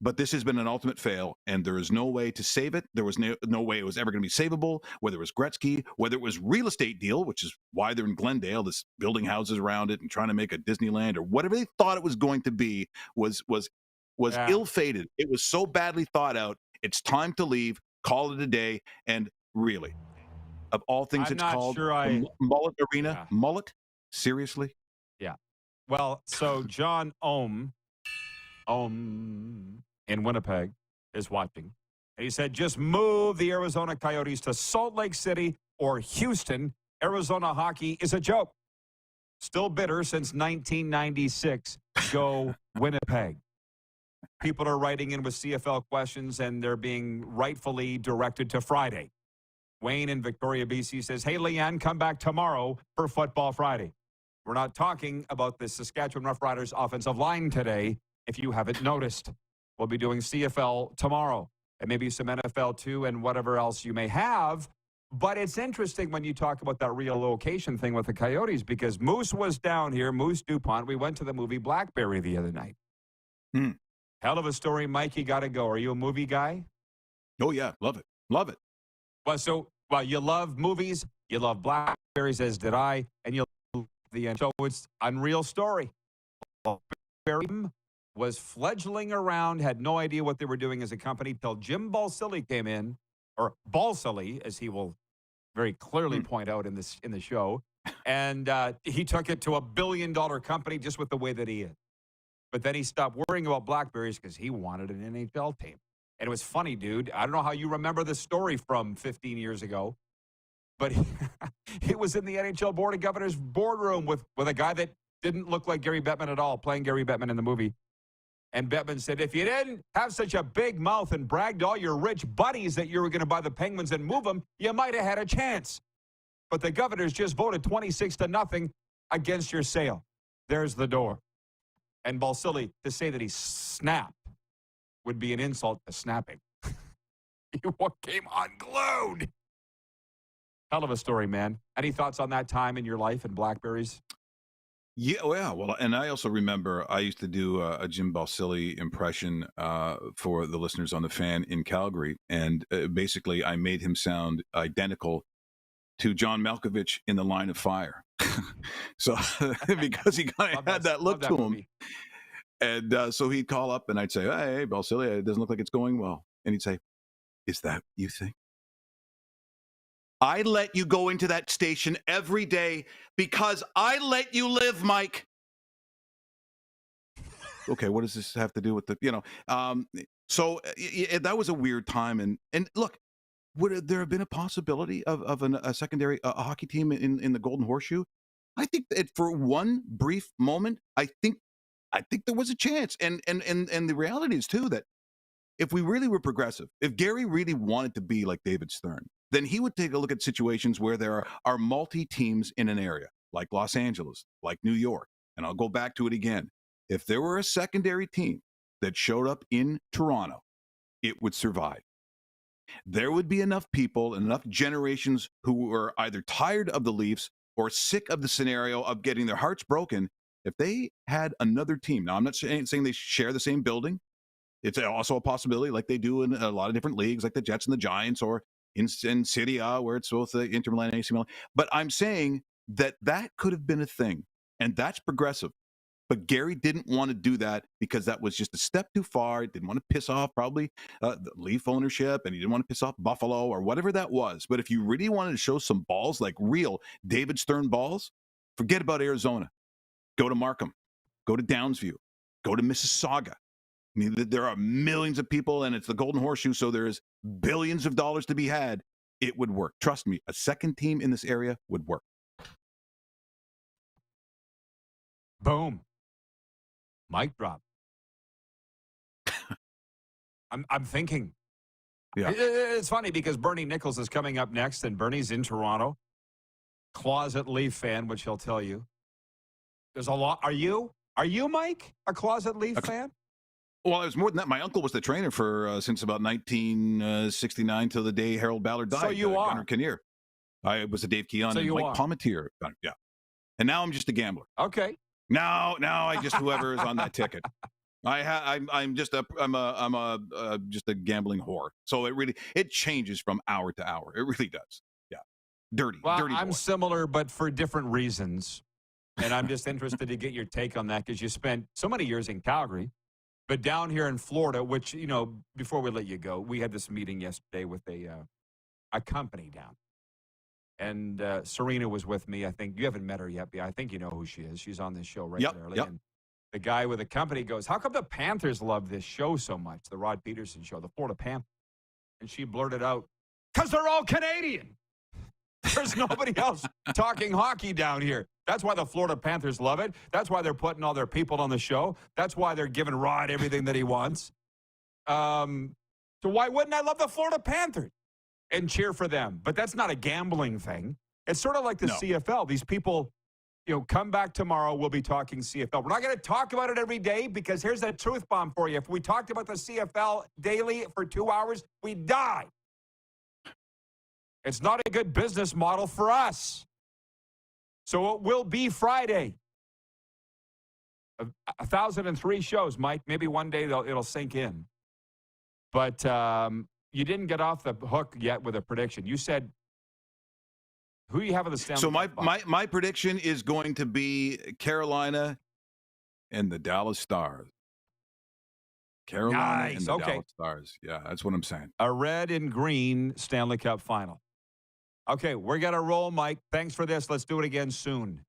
But this has been an ultimate fail, and there is no way to save it. There was no way it was ever going to be savable, whether it was Gretzky, whether it was real estate deal, which is why they're in Glendale, this building houses around it and trying to make a Disneyland, or whatever they thought it was going to be was ill-fated. It was so badly thought out. It's time to leave, call it a day, and really, of all things, it's called Mullet Arena. Yeah. Mullet? Seriously? Yeah. Well, so John Ohm in Winnipeg is watching. And he said, just move the Arizona Coyotes to Salt Lake City or Houston. Arizona hockey is a joke. Still bitter since 1996. Go Winnipeg. People are writing in with CFL questions, and they're being rightfully directed to Friday. Wayne in Victoria, BC says, hey, Leanne, come back tomorrow for Football Friday. We're not talking about the Saskatchewan Roughriders offensive line today, if you haven't noticed. We'll be doing CFL tomorrow, and maybe some NFL too, and whatever else you may have. But it's interesting when you talk about that relocation thing with the Coyotes, because Moose was down here, Moose DuPont. We went to the movie Blackberry the other night. Hell of a story, Mike. You got to go. Are you a movie guy? Oh, yeah. Love it. Love it. Well, you love movies, you love Blackberries, as did I, and you love the end. So it's unreal story. BlackBerry was fledgling around, had no idea what they were doing as a company till Jim Balsillie came in, or Balsillie, as he will very clearly point out in the show, and he took it to $1 billion company just with the way that he is. But then he stopped worrying about Blackberries because he wanted an NHL team. And it was funny, dude. I don't know how you remember this story from 15 years ago, but he was in the NHL Board of Governors boardroom with a guy that didn't look like Gary Bettman at all, playing Gary Bettman in the movie. And Bettman said, if you didn't have such a big mouth and bragged to all your rich buddies that you were going to buy the Penguins and move them, you might have had a chance. But the Governors just voted 26-0 against your sale. There's the door. And Balsillie, to say that he snapped would be an insult to snapping. He came unglued. Hell of a story, man. Any thoughts on that time in your life and Blackberries? Yeah, well, and I also remember I used to do a Jim Balsillie impression for the listeners on The Fan in Calgary, and basically I made him sound identical to John Malkovich in The Line of Fire. So because he kind of had that look to him, and so he'd call up and I'd say, "Hey, Balsillie, it doesn't look like it's going well," and he'd say, "Is that what you think? I let you go into that station every day because I let you live, Mike." Okay, what does this have to do with the, so that was a weird time. And look, would there have been a possibility of a secondary hockey team in the Golden Horseshoe? I think that for one brief moment, I think there was a chance. And the reality is too that if we really were progressive, if Gary really wanted to be like David Stern, then he would take a look at situations where there are multi-teams in an area, like Los Angeles, like New York. And I'll go back to it again. If there were a secondary team that showed up in Toronto, it would survive. There would be enough people and enough generations who were either tired of the Leafs or sick of the scenario of getting their hearts broken if they had another team. Now, I'm not saying they share the same building. It's also a possibility, like they do in a lot of different leagues, like the Jets and the Giants, or in Serie A, where it's both the Inter Milan and AC Milan. But I'm saying that could have been a thing, and that's progressive. But Gary didn't want to do that because that was just a step too far. He didn't want to piss off probably the Leaf ownership, and he didn't want to piss off Buffalo or whatever that was. But if you really wanted to show some balls, like real David Stern balls, forget about Arizona. Go to Markham. Go to Downsview. Go to Mississauga. I mean, there are millions of people, and it's the Golden Horseshoe, so there's billions of dollars to be had. It would work. Trust me, a second team in this area would work. Boom. Mic drop. I'm thinking. Yeah. It's funny because Bernie Nichols is coming up next, and Bernie's in Toronto. Closet Leaf fan, which he'll tell you. There's a lot. Are you, Mike, a closet Leaf fan? Well, it was more than that. My uncle was the trainer for since about 1969 till the day Harold Ballard died. So you are. Gunnar Kinnear. I was a Dave Keon So and you Mike are. Palmetier. Yeah. And now I'm just a gambler. Okay. Now I just whoever is on that ticket. I'm just a gambling whore. So it changes from hour to hour. It really does. Yeah. Dirty. Well, boy. I'm similar, but for different reasons. And I'm just interested to get your take on that because you spent so many years in Calgary. But down here in Florida, which, before we let you go, we had this meeting yesterday with a company down. And Serena was with me. I think you haven't met her yet, but I think you know who she is. She's on this show regularly. Yep. And the guy with the company goes, how come the Panthers love this show so much, the Rod Pedersen show, the Florida Panthers? And she blurted out, because they're all Canadian. There's nobody else talking hockey down here. That's why the Florida Panthers love it. That's why they're putting all their people on the show. That's why they're giving Rod everything that he wants. So why wouldn't I love the Florida Panthers and cheer for them? But that's not a gambling thing. It's sort of like the CFL. These people, come back tomorrow. We'll be talking CFL. We're not going to talk about it every day because here's a truth bomb for you. If we talked about the CFL daily for 2 hours, we'd die. It's not a good business model for us. So it will be Friday. 1,003 shows, Mike. Maybe one day it'll sink in. But you didn't get off the hook yet with a prediction. You said, who do you have in the Stanley So Cup? my prediction is going to be Carolina and the Dallas Stars. Carolina and Nice. the Okay. Dallas Stars. Yeah, that's what I'm saying. A red and green Stanley Cup final. Okay, we're going to roll, Mike. Thanks for this. Let's do it again soon.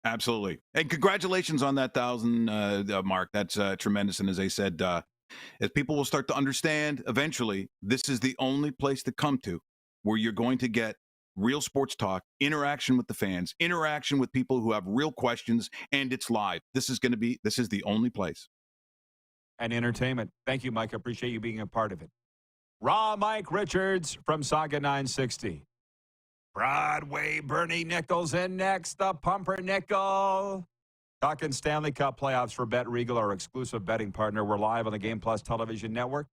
Absolutely. And congratulations on that 1,000 mark. That's tremendous. And as I said, as people will start to understand eventually, this is the only place to come to where you're going to get real sports talk, interaction with the fans, interaction with people who have real questions, and it's live. This is the only place. And entertainment. Thank you, Mike. I appreciate you being a part of it. Raw Mike Richards from Saga 960. Broadway, Bernie Nichols in next, the Pumpernickel. Talking Stanley Cup playoffs for Bet Regal, our exclusive betting partner. We're live on the Game Plus television network.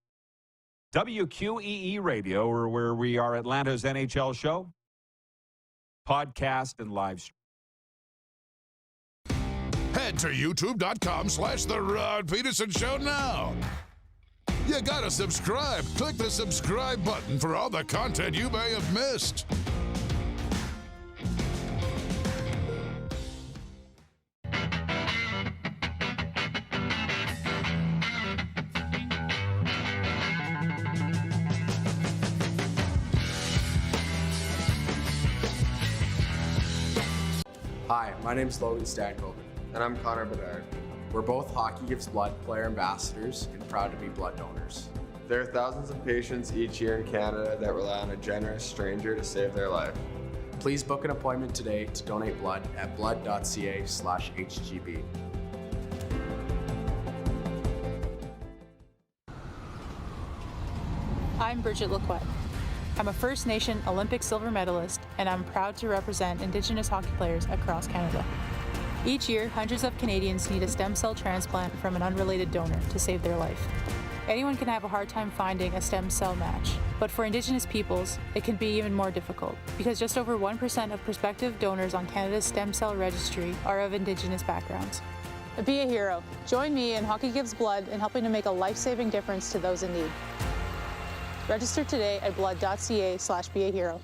WQEE Radio, where we are Atlanta's NHL show. Podcast and live stream. Head to youtube.com/The Rod Pedersen Show now. You gotta subscribe. Click the subscribe button for all the content you may have missed. Hi, my name's Logan Stankoven. And I'm Connor Bedard. We're both Hockey Gives Blood player ambassadors and proud to be blood donors. There are thousands of patients each year in Canada that rely on a generous stranger to save their life. Please book an appointment today to donate blood at blood.ca/HGB. I'm Bridget Lacquette. I'm a First Nation Olympic silver medalist, and I'm proud to represent Indigenous hockey players across Canada. Each year, hundreds of Canadians need a stem cell transplant from an unrelated donor to save their life. Anyone can have a hard time finding a stem cell match, but for Indigenous peoples, it can be even more difficult because just over 1% of prospective donors on Canada's stem cell registry are of Indigenous backgrounds. Be a hero. Join me in Hockey Gives Blood in helping to make a life-saving difference to those in need. Register today at blood.ca/beahero.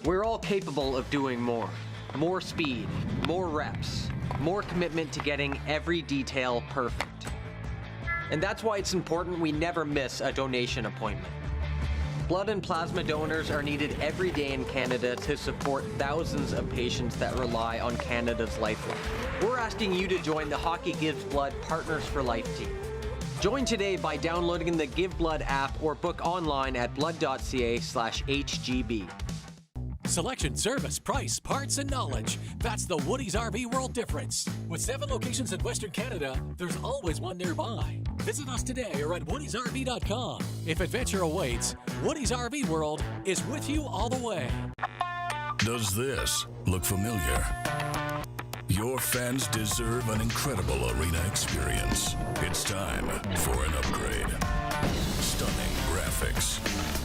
We're all capable of doing more. More speed, more reps, more commitment to getting every detail perfect. And that's why it's important we never miss a donation appointment. Blood and plasma donors are needed every day in Canada to support thousands of patients that rely on Canada's lifeline. We're asking you to join the Hockey Gives Blood Partners for Life team. Join today by downloading the Give Blood app or book online at blood.ca/HGB. Selection, service, price, parts, and knowledge. That's the Woody's RV World difference. With 7 locations in Western Canada, there's always one nearby. Visit us today or at woodysrv.com. If adventure awaits, Woody's RV World is with you all the way. Does this look familiar? Your fans deserve an incredible arena experience. It's time for an upgrade. Stunning graphics.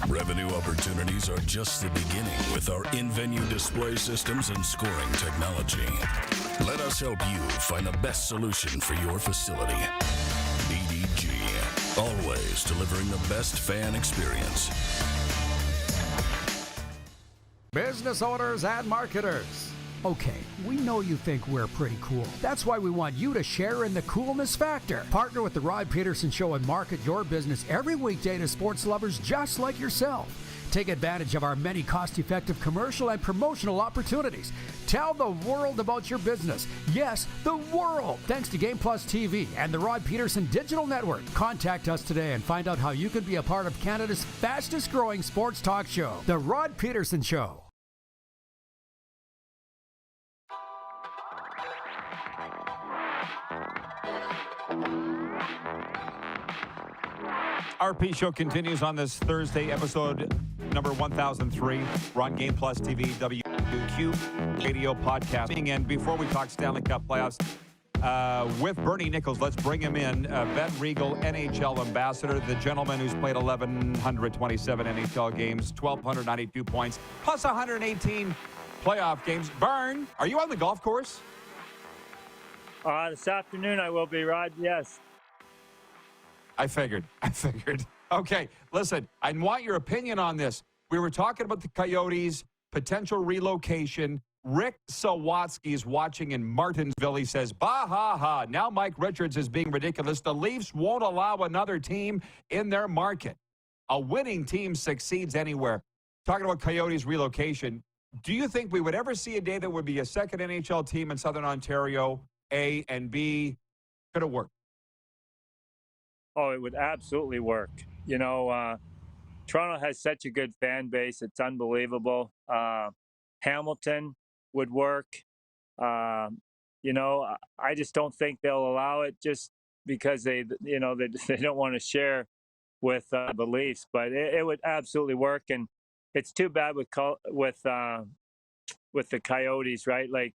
Revenue opportunities are just the beginning with our in-venue display systems and scoring technology. Let us help you find the best solution for your facility. BDG, always delivering the best fan experience. Business owners and marketers. Okay, we know you think we're pretty cool. That's why we want you to share in the coolness factor. Partner with The Rod Pedersen Show and market your business every weekday to sports lovers just like yourself. Take advantage of our many cost-effective commercial and promotional opportunities. Tell the world about your business. Yes, the world. Thanks to Game Plus TV and the Rod Pedersen Digital Network. Contact us today and find out how you can be a part of Canada's fastest-growing sports talk show, The Rod Pedersen Show. RP Show continues on this Thursday, episode number 1003. We're on Game Plus TV, Q Radio Podcast. And before we talk Stanley Cup playoffs, with Bernie Nichols, let's bring him in. Ben Regal, NHL ambassador, the gentleman who's played 1,127 NHL games, 1,292 points, plus 118 playoff games. Bern, are you on the golf course? This afternoon I will be, Rod. Yes. I figured. Okay, listen, I want your opinion on this. We were talking about the Coyotes, potential relocation. Rick Sawatsky is watching in Martinsville. He says, bah, ha, ha. Now Mike Richards is being ridiculous. The Leafs won't allow another team in their market. A winning team succeeds anywhere. Talking about Coyotes relocation, do you think we would ever see a day that would be a second NHL team in Southern Ontario, A, and B? Could it work? Oh, it would absolutely work. You know, Toronto has such a good fan base. It's unbelievable. Hamilton would work. You know, I just don't think they'll allow it just because they don't want to share with the Leafs. But it would absolutely work, and it's too bad with the Coyotes, right? Like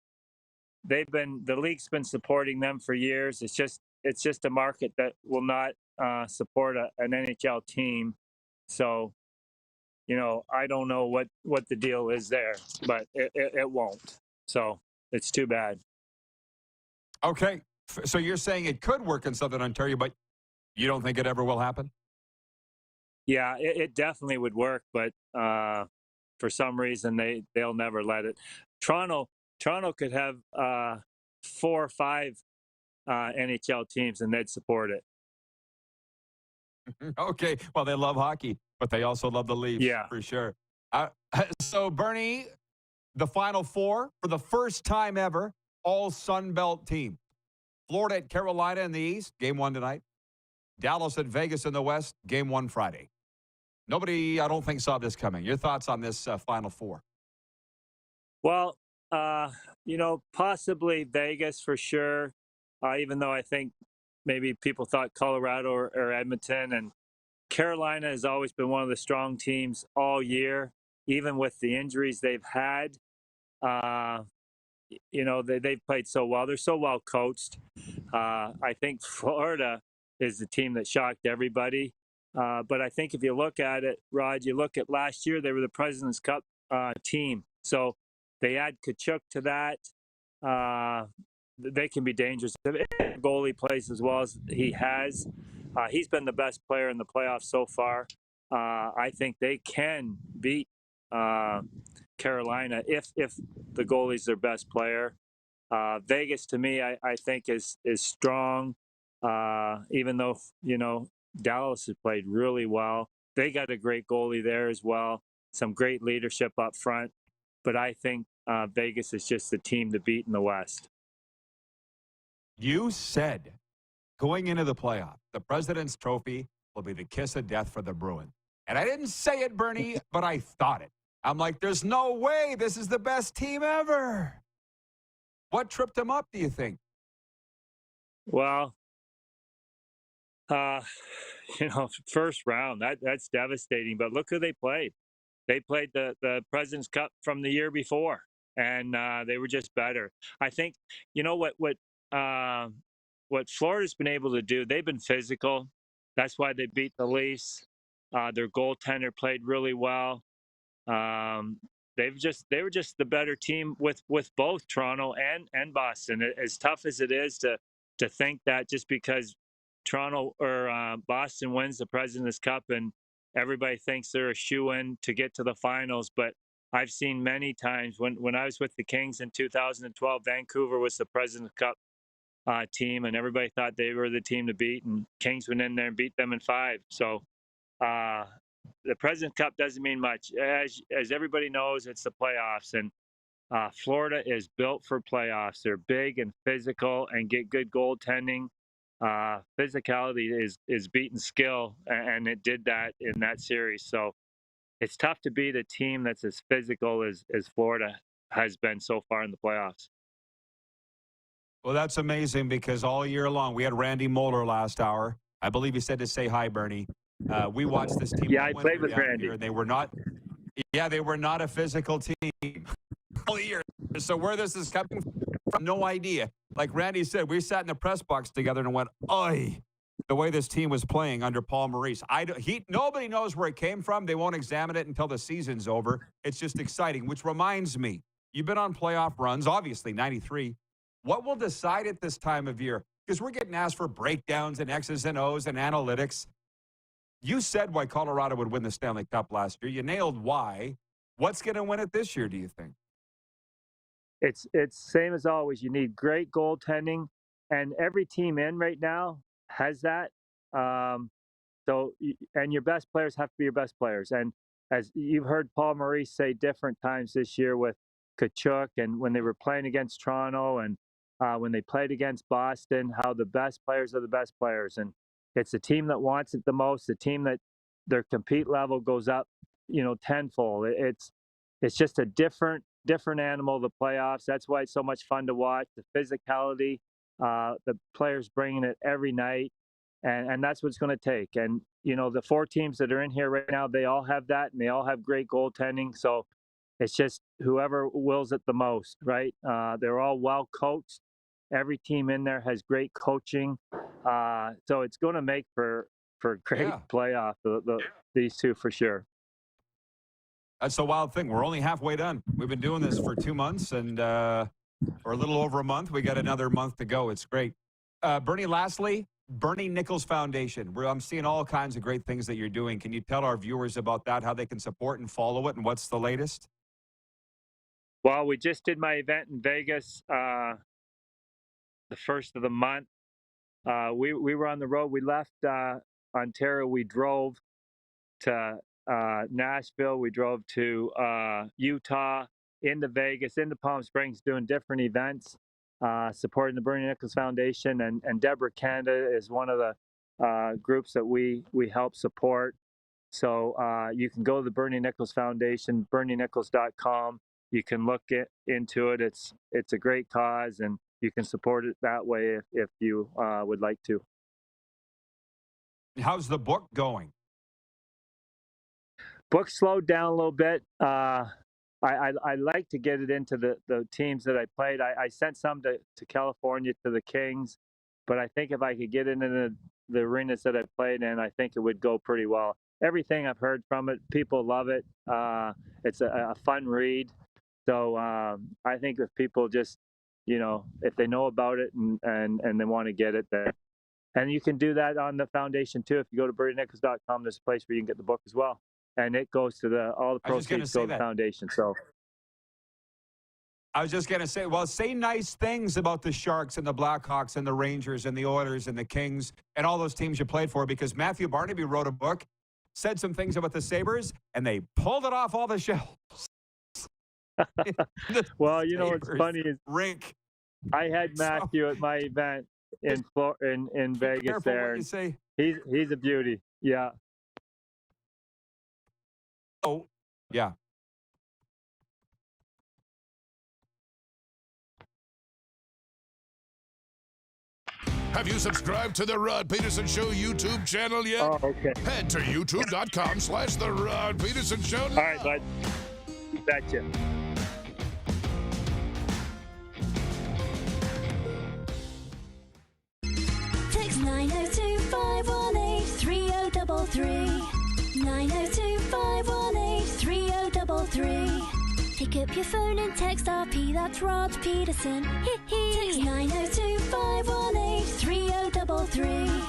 the league's been supporting them for years. It's just a market that will not support an NHL team. So, you know, I don't know what the deal is there, but it won't. So it's too bad. Okay. So you're saying it could work in Southern Ontario, but you don't think it ever will happen? Yeah, it definitely would work, but for some reason they'll never let it. Toronto could have 4 or 5 NHL teams and they'd support it. Okay. Well, they love hockey, but they also love the Leafs. Yeah, for sure. So, Bernie, the Final Four, for the first time ever, all Sun Belt team. Florida at Carolina in the East, game 1 tonight. Dallas at Vegas in the West, game 1 Friday. Nobody, I don't think, saw this coming. Your thoughts on this Final Four? Well, you know, possibly Vegas for sure, even though I think maybe people thought Colorado or Edmonton. And Carolina has always been one of the strong teams all year, even with the injuries they've had. You know, they've played so well. They're so well coached. I think Florida is the team that shocked everybody. But I think if you look at it, Rod, you look at last year, they were the President's Cup team. So they add Tkachuk to that. They can be dangerous. If the goalie plays as well as he has, he's been the best player in the playoffs so far. I think they can beat Carolina if the goalie's their best player. Vegas, to me, I think is strong, even though, you know, Dallas has played really well. They got a great goalie there as well, some great leadership up front. But I think Vegas is just the team to beat in the West. You said going into the playoff, the President's Trophy will be the kiss of death for the Bruins. And I didn't say it, Bernie, but I thought it. I'm like, there's no way this is the best team ever. What tripped them up, do you think? Well, you know, first round, that's devastating. But look who they played. They played the President's Cup from the year before, and they were just better. I think, you know, what Florida's been able to do, they've been physical. That's why they beat the Leafs. Their goaltender played really well. They were just the better team with both Toronto and Boston. As tough as it is to think that just because Toronto or Boston wins the President's Cup and everybody thinks they're a shoo-in to get to the finals, but I've seen many times when I was with the Kings in 2012, Vancouver was the President's Cup team, and everybody thought they were the team to beat, and Kings went in there and beat them in 5. So the President's Cup doesn't mean much. As everybody knows, it's the playoffs, and Florida is built for playoffs. They're big and physical and get good goaltending. Physicality is beating skill, and it did that in that series. So it's tough to beat a team that's as physical as Florida has been so far in the playoffs. Well, that's amazing because all year long, we had Randy Moller last hour. I believe he said to say hi, Bernie. We watched this team. Yeah, I played with Randy. They were not a physical team. all year. So where this is coming from, no idea. Like Randy said, we sat in the press box together and went, "Oy," the way this team was playing under Paul Maurice. Nobody knows where it came from. They won't examine it until the season's over. It's just exciting, which reminds me, you've been on playoff runs, obviously 93. What will decide at this time of year? Because we're getting asked for breakdowns and X's and O's and analytics. You said why Colorado would win the Stanley Cup last year. You nailed why. What's going to win it this year, do you think? It's same as always. You need great goaltending, and every team in right now has that. And your best players have to be your best players. And as you've heard Paul Maurice say different times this year with Kachuk, and when they were playing against Toronto, and when they played against Boston, how the best players are the best players. And it's the team that wants it the most, the team that their compete level goes up, tenfold. It's just a different animal, the playoffs. That's why it's so much fun to watch. The physicality, the players bringing it every night, and that's what it's going to take. And the four teams that are in here right now, they all have that, and they all have great goaltending. So it's just whoever wills it the most, right? They're all well coached. Every team in there has great coaching, so it's going to make for great playoff. These two for sure. That's the wild thing. We're only halfway done. We've been doing this for 2 months, and or a little over a month. We got another month to go. It's great. Bernie, lastly, Bernie Nichols Foundation. I'm seeing all kinds of great things that you're doing. Can you tell our viewers about that, how they can support and follow it, and what's the latest? Well, we just did my event in Vegas the first of the month. We were on the road. We left Ontario. We drove to Nashville. We drove to Utah, into Vegas, into Palm Springs, doing different events, supporting the Bernie Nichols Foundation. And Deborah Canada is one of the groups that we help support. So you can go to the Bernie Nichols Foundation, bernienichols.com. You can look into it. It's a great cause, and you can support it that way if you would like to. How's the book going? Book slowed down a little bit. I like to get it into the teams that I played. I sent some to California, to the Kings, but I think if I could get it into the arenas that I played in, I think it would go pretty well. Everything I've heard from it, people love it. It's a fun read. So I think if people just, if they know about it and they want to get it there. And you can do that on the foundation too. If you go to bernienichols.com, there's a place where you can get the book as well. And it goes to all the proceeds go to the foundation. So I was just going to say, well, say nice things about the Sharks and the Blackhawks and the Rangers and the Oilers and the Kings and all those teams you played for, because Matthew Barnaby wrote a book, said some things about the Sabres, and they pulled it off all the shelves. Well, what's funny is rink. I had Matthew at my event in Vegas there. What you say. He's a beauty. Yeah. Oh, yeah. Have you subscribed to the Rod Pedersen Show YouTube channel yet? Oh, okay. Head to youtube.com/The Rod Pedersen Show now. All right, bud. Betcha. Text 902-518-3033. 902-518-3033. Pick up your phone and text RP, that's Rod Pedersen. Text 902-518-3033.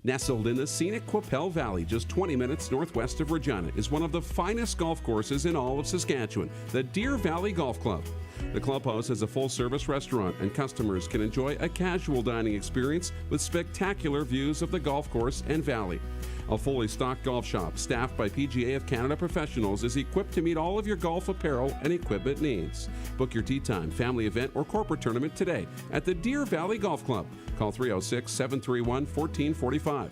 Nestled in the scenic Qu'Appelle Valley, just 20 minutes northwest of Regina, is one of the finest golf courses in all of Saskatchewan, the Deer Valley Golf Club. The clubhouse has a full-service restaurant, and customers can enjoy a casual dining experience with spectacular views of the golf course and valley. A fully stocked golf shop, staffed by PGA of Canada professionals, is equipped to meet all of your golf apparel and equipment needs. Book your tee time, family event, or corporate tournament today at the Deer Valley Golf Club. Call 306-731-1445.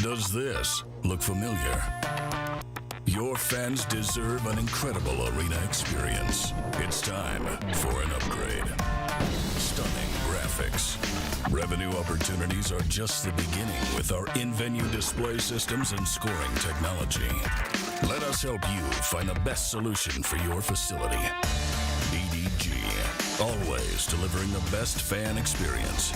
Does this look familiar? Your fans deserve an incredible arena experience. It's time for an upgrade. Stunning graphics. Revenue opportunities are just the beginning with our in-venue display systems and scoring technology. Let us help you find the best solution for your facility. EDG, always delivering the best fan experience.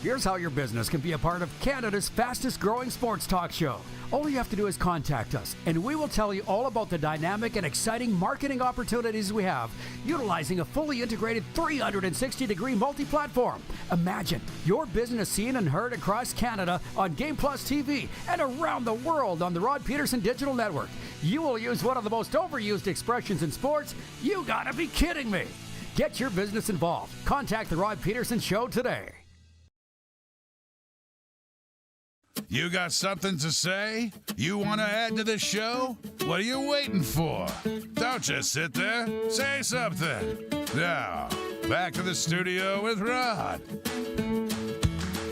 Here's how your business can be a part of Canada's fastest growing sports talk show. All you have to do is contact us, and we will tell you all about the dynamic and exciting marketing opportunities we have, utilizing a fully integrated 360-degree multi-platform. Imagine your business seen and heard across Canada on Game Plus TV and around the world on the Rod Pedersen Digital Network. You will use one of the most overused expressions in sports. You gotta be kidding me. Get your business involved. Contact the Rod Pedersen Show today. You got something to say? You want to add to the show? What are you waiting for? Don't just sit there. Say something. Now, back to the studio with Rod.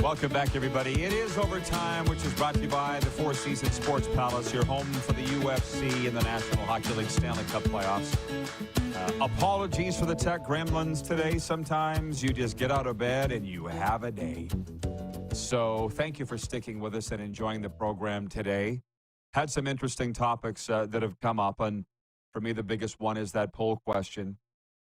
Welcome back, everybody. It is Overtime, which is brought to you by the Four Seasons Sports Palace, your home for the UFC and the National Hockey League Stanley Cup playoffs. Apologies for the tech gremlins today. Sometimes you just get out of bed and you have a day. So thank you for sticking with us and enjoying the program today. Had some interesting topics that have come up, and for me the biggest one is that poll question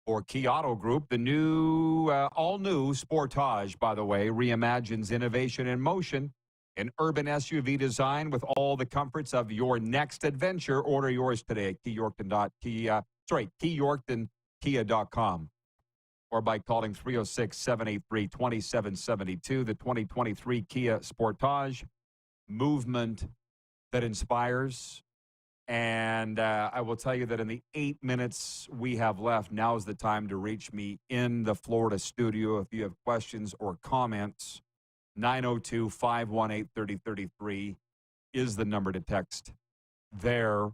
for Key Auto Group. The new, all-new Sportage, by the way, reimagines innovation in motion, an urban SUV design with all the comforts of your next adventure. Order yours today at KeyYorktonKia.com. or by calling 306-783-2772. The 2023 Kia Sportage, movement that inspires. And I will tell you that in the 8 minutes we have left, now is the time to reach me in the Florida studio. If you have questions or comments, 902-518-3033 is the number to text there.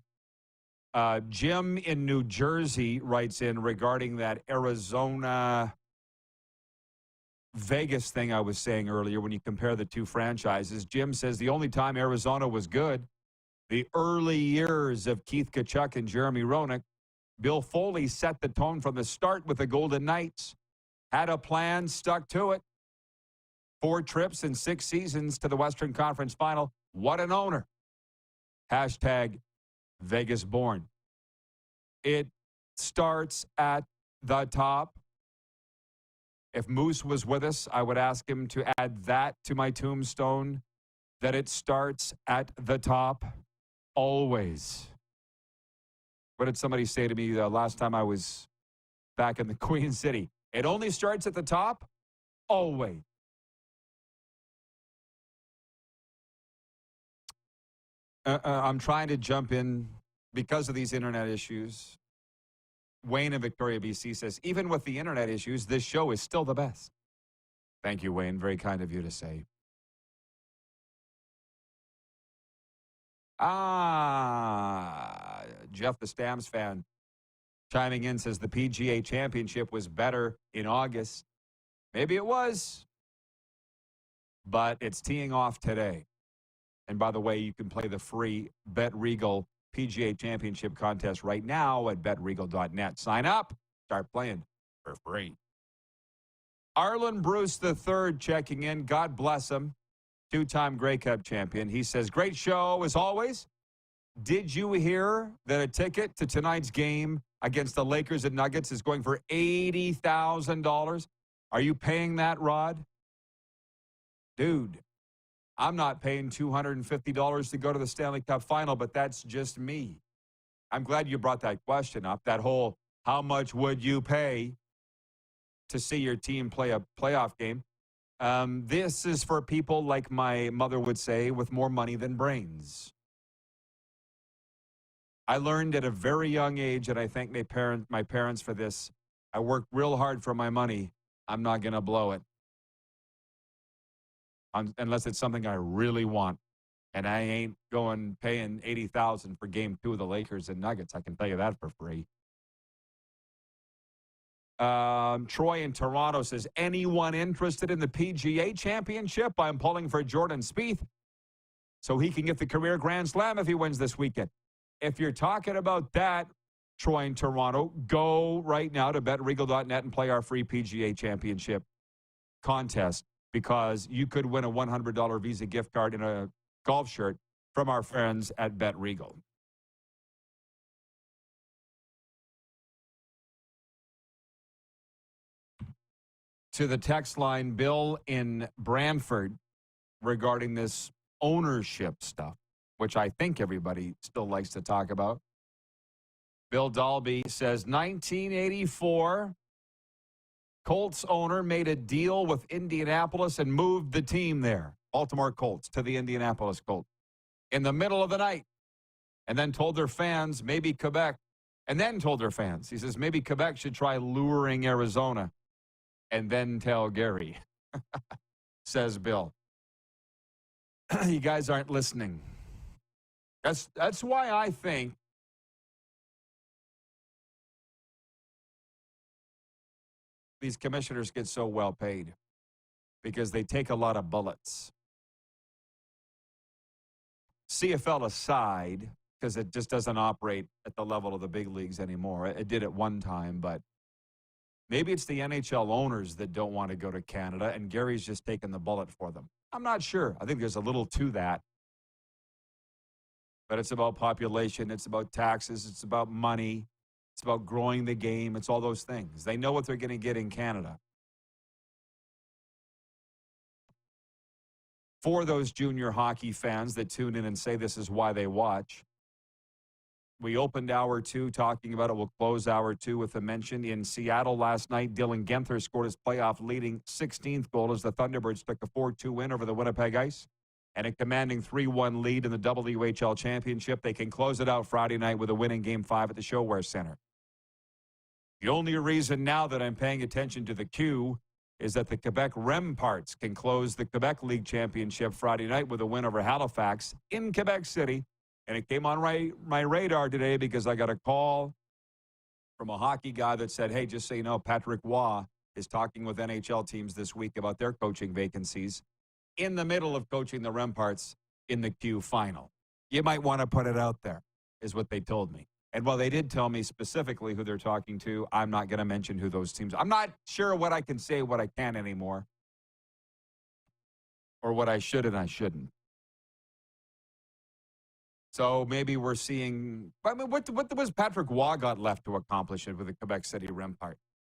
Jim in New Jersey writes in regarding that Arizona Vegas thing I was saying earlier when you compare the two franchises. Jim says the only time Arizona was good, the early years of Keith Tkachuk and Jeremy Roenick. Bill Foley set the tone from the start with the Golden Knights. Had a plan, stuck to it. 4 trips in 6 seasons to the Western Conference Final. What an owner. Hashtag Vegas born. It starts at the top. If Moose was with us, I would ask him to add that to my tombstone, that it starts at the top always. What did somebody say to me the last time I was back in the Queen City? It only starts at the top always. I'm trying to jump in because of these internet issues. Wayne in Victoria, BC says, even with the internet issues, this show is still the best. Thank you, Wayne. Very kind of you to say. Jeff, the Stamps fan, chiming in, says the PGA Championship was better in August. Maybe it was, but it's teeing off today. And by the way, you can play the free Bet Regal PGA Championship contest right now at betregal.net. Sign up, start playing for free. Arlen Bruce III checking in. God bless him. Two-time Grey Cup champion. He says, great show as always. Did you hear that a ticket to tonight's game against the Lakers and Nuggets is going for $80,000? Are you paying that, Rod? Dude, I'm not paying $250 to go to the Stanley Cup final, but that's just me. I'm glad you brought that question up, that whole how much would you pay to see your team play a playoff game. This is for people, like my mother would say, with more money than brains. I learned at a very young age, and I thank my parents for this. I worked real hard for my money. I'm not going to blow it. Unless it's something I really want. And I ain't going paying $80,000 for game 2 of the Lakers and Nuggets. I can tell you that for free. Troy in Toronto says, anyone interested in the PGA Championship? I'm pulling for Jordan Spieth so he can get the career Grand Slam if he wins this weekend. If you're talking about that, Troy in Toronto, go right now to betregal.net and play our free PGA Championship contest, because you could win a $100 Visa gift card and a golf shirt from our friends at Bet Regal. To the text line, Bill in Brantford, regarding this ownership stuff, which I think everybody still likes to talk about. Bill Dalby says, 1984, Colts owner made a deal with Indianapolis and moved the team there, Baltimore Colts, to the Indianapolis Colts, in the middle of the night, and then told their fans, maybe Quebec, and then told their fans, he says, maybe Quebec should try luring Arizona, and then tell Gary, says Bill. You guys aren't listening. That's why I think these commissioners get so well paid, because they take a lot of bullets. CFL aside, because it just doesn't operate at the level of the big leagues anymore. It did at one time, but maybe it's the NHL owners that don't want to go to Canada, and Gary's just taking the bullet for them. I'm not sure. I think there's a little to that. But it's about population. It's about taxes. It's about money. It's about growing the game. It's all those things. They know what they're going to get in Canada. For those junior hockey fans that tune in and say this is why they watch, we opened hour 2 talking about it. We'll close hour 2 with a mention. In Seattle last night, Dylan Genther scored his playoff leading 16th goal as the Thunderbirds took a 4-2 win over the Winnipeg Ice. And a commanding 3-1 lead in the WHL Championship. They can close it out Friday night with a win in Game 5 at the ShoWare Center. The only reason now that I'm paying attention to the Q is that the Quebec Remparts can close the Quebec League Championship Friday night with a win over Halifax in Quebec City. And it came on my radar today because I got a call from a hockey guy that said, hey, just so you know, Patrick Waugh is talking with NHL teams this week about their coaching vacancies in the middle of coaching the Remparts in the Q final. You might want to put it out there, is what they told me. And while they did tell me specifically who they're talking to, I'm not going to mention who those teams are. I'm not sure what I can say, what I can anymore, or what I should and I shouldn't. So maybe we're seeing, I mean, what was Patrick Waugh got left to accomplish with the Quebec City Rempart?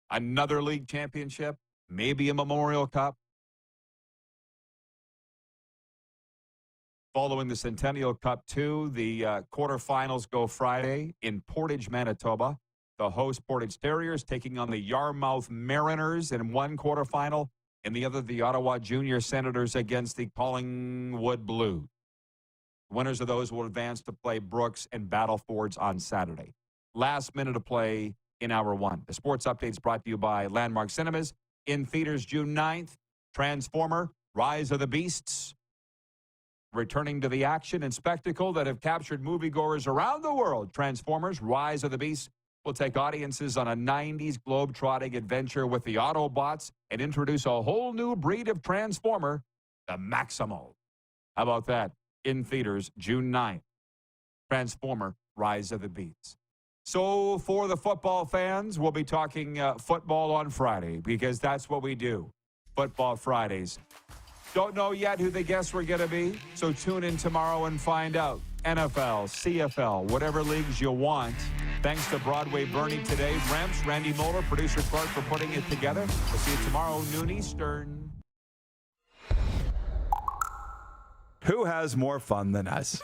Another league championship? Maybe a Memorial Cup? Following the Centennial Cup 2, the quarterfinals go Friday in Portage, Manitoba. The host Portage Terriers taking on the Yarmouth Mariners in one quarterfinal, and the other the Ottawa Junior Senators against the Collingwood Blues. Winners of those will advance to play Brooks and Battlefords on Saturday. Last minute of play in hour 1. The sports updates brought to you by Landmark Cinemas. In theaters June 9th, Transformer, Rise of the Beasts, returning to the action and spectacle that have captured moviegoers around the world. Transformers, Rise of the Beasts will take audiences on a 90s globe-trotting adventure with the Autobots and introduce a whole new breed of Transformer, the Maximal. How about that? in theaters June 9th. Transformer: Rise of the Beasts. So for the football fans, we'll be talking football on Friday because that's what we do. Football Fridays. Don't know yet who the guests were going to be, so tune in tomorrow and find out. NFL, CFL, whatever leagues you want. Thanks to Broadway Bernie today. Ramps, Randy Moller, producer Clark for putting it together. We'll see you tomorrow, noon Eastern. Who has more fun than us?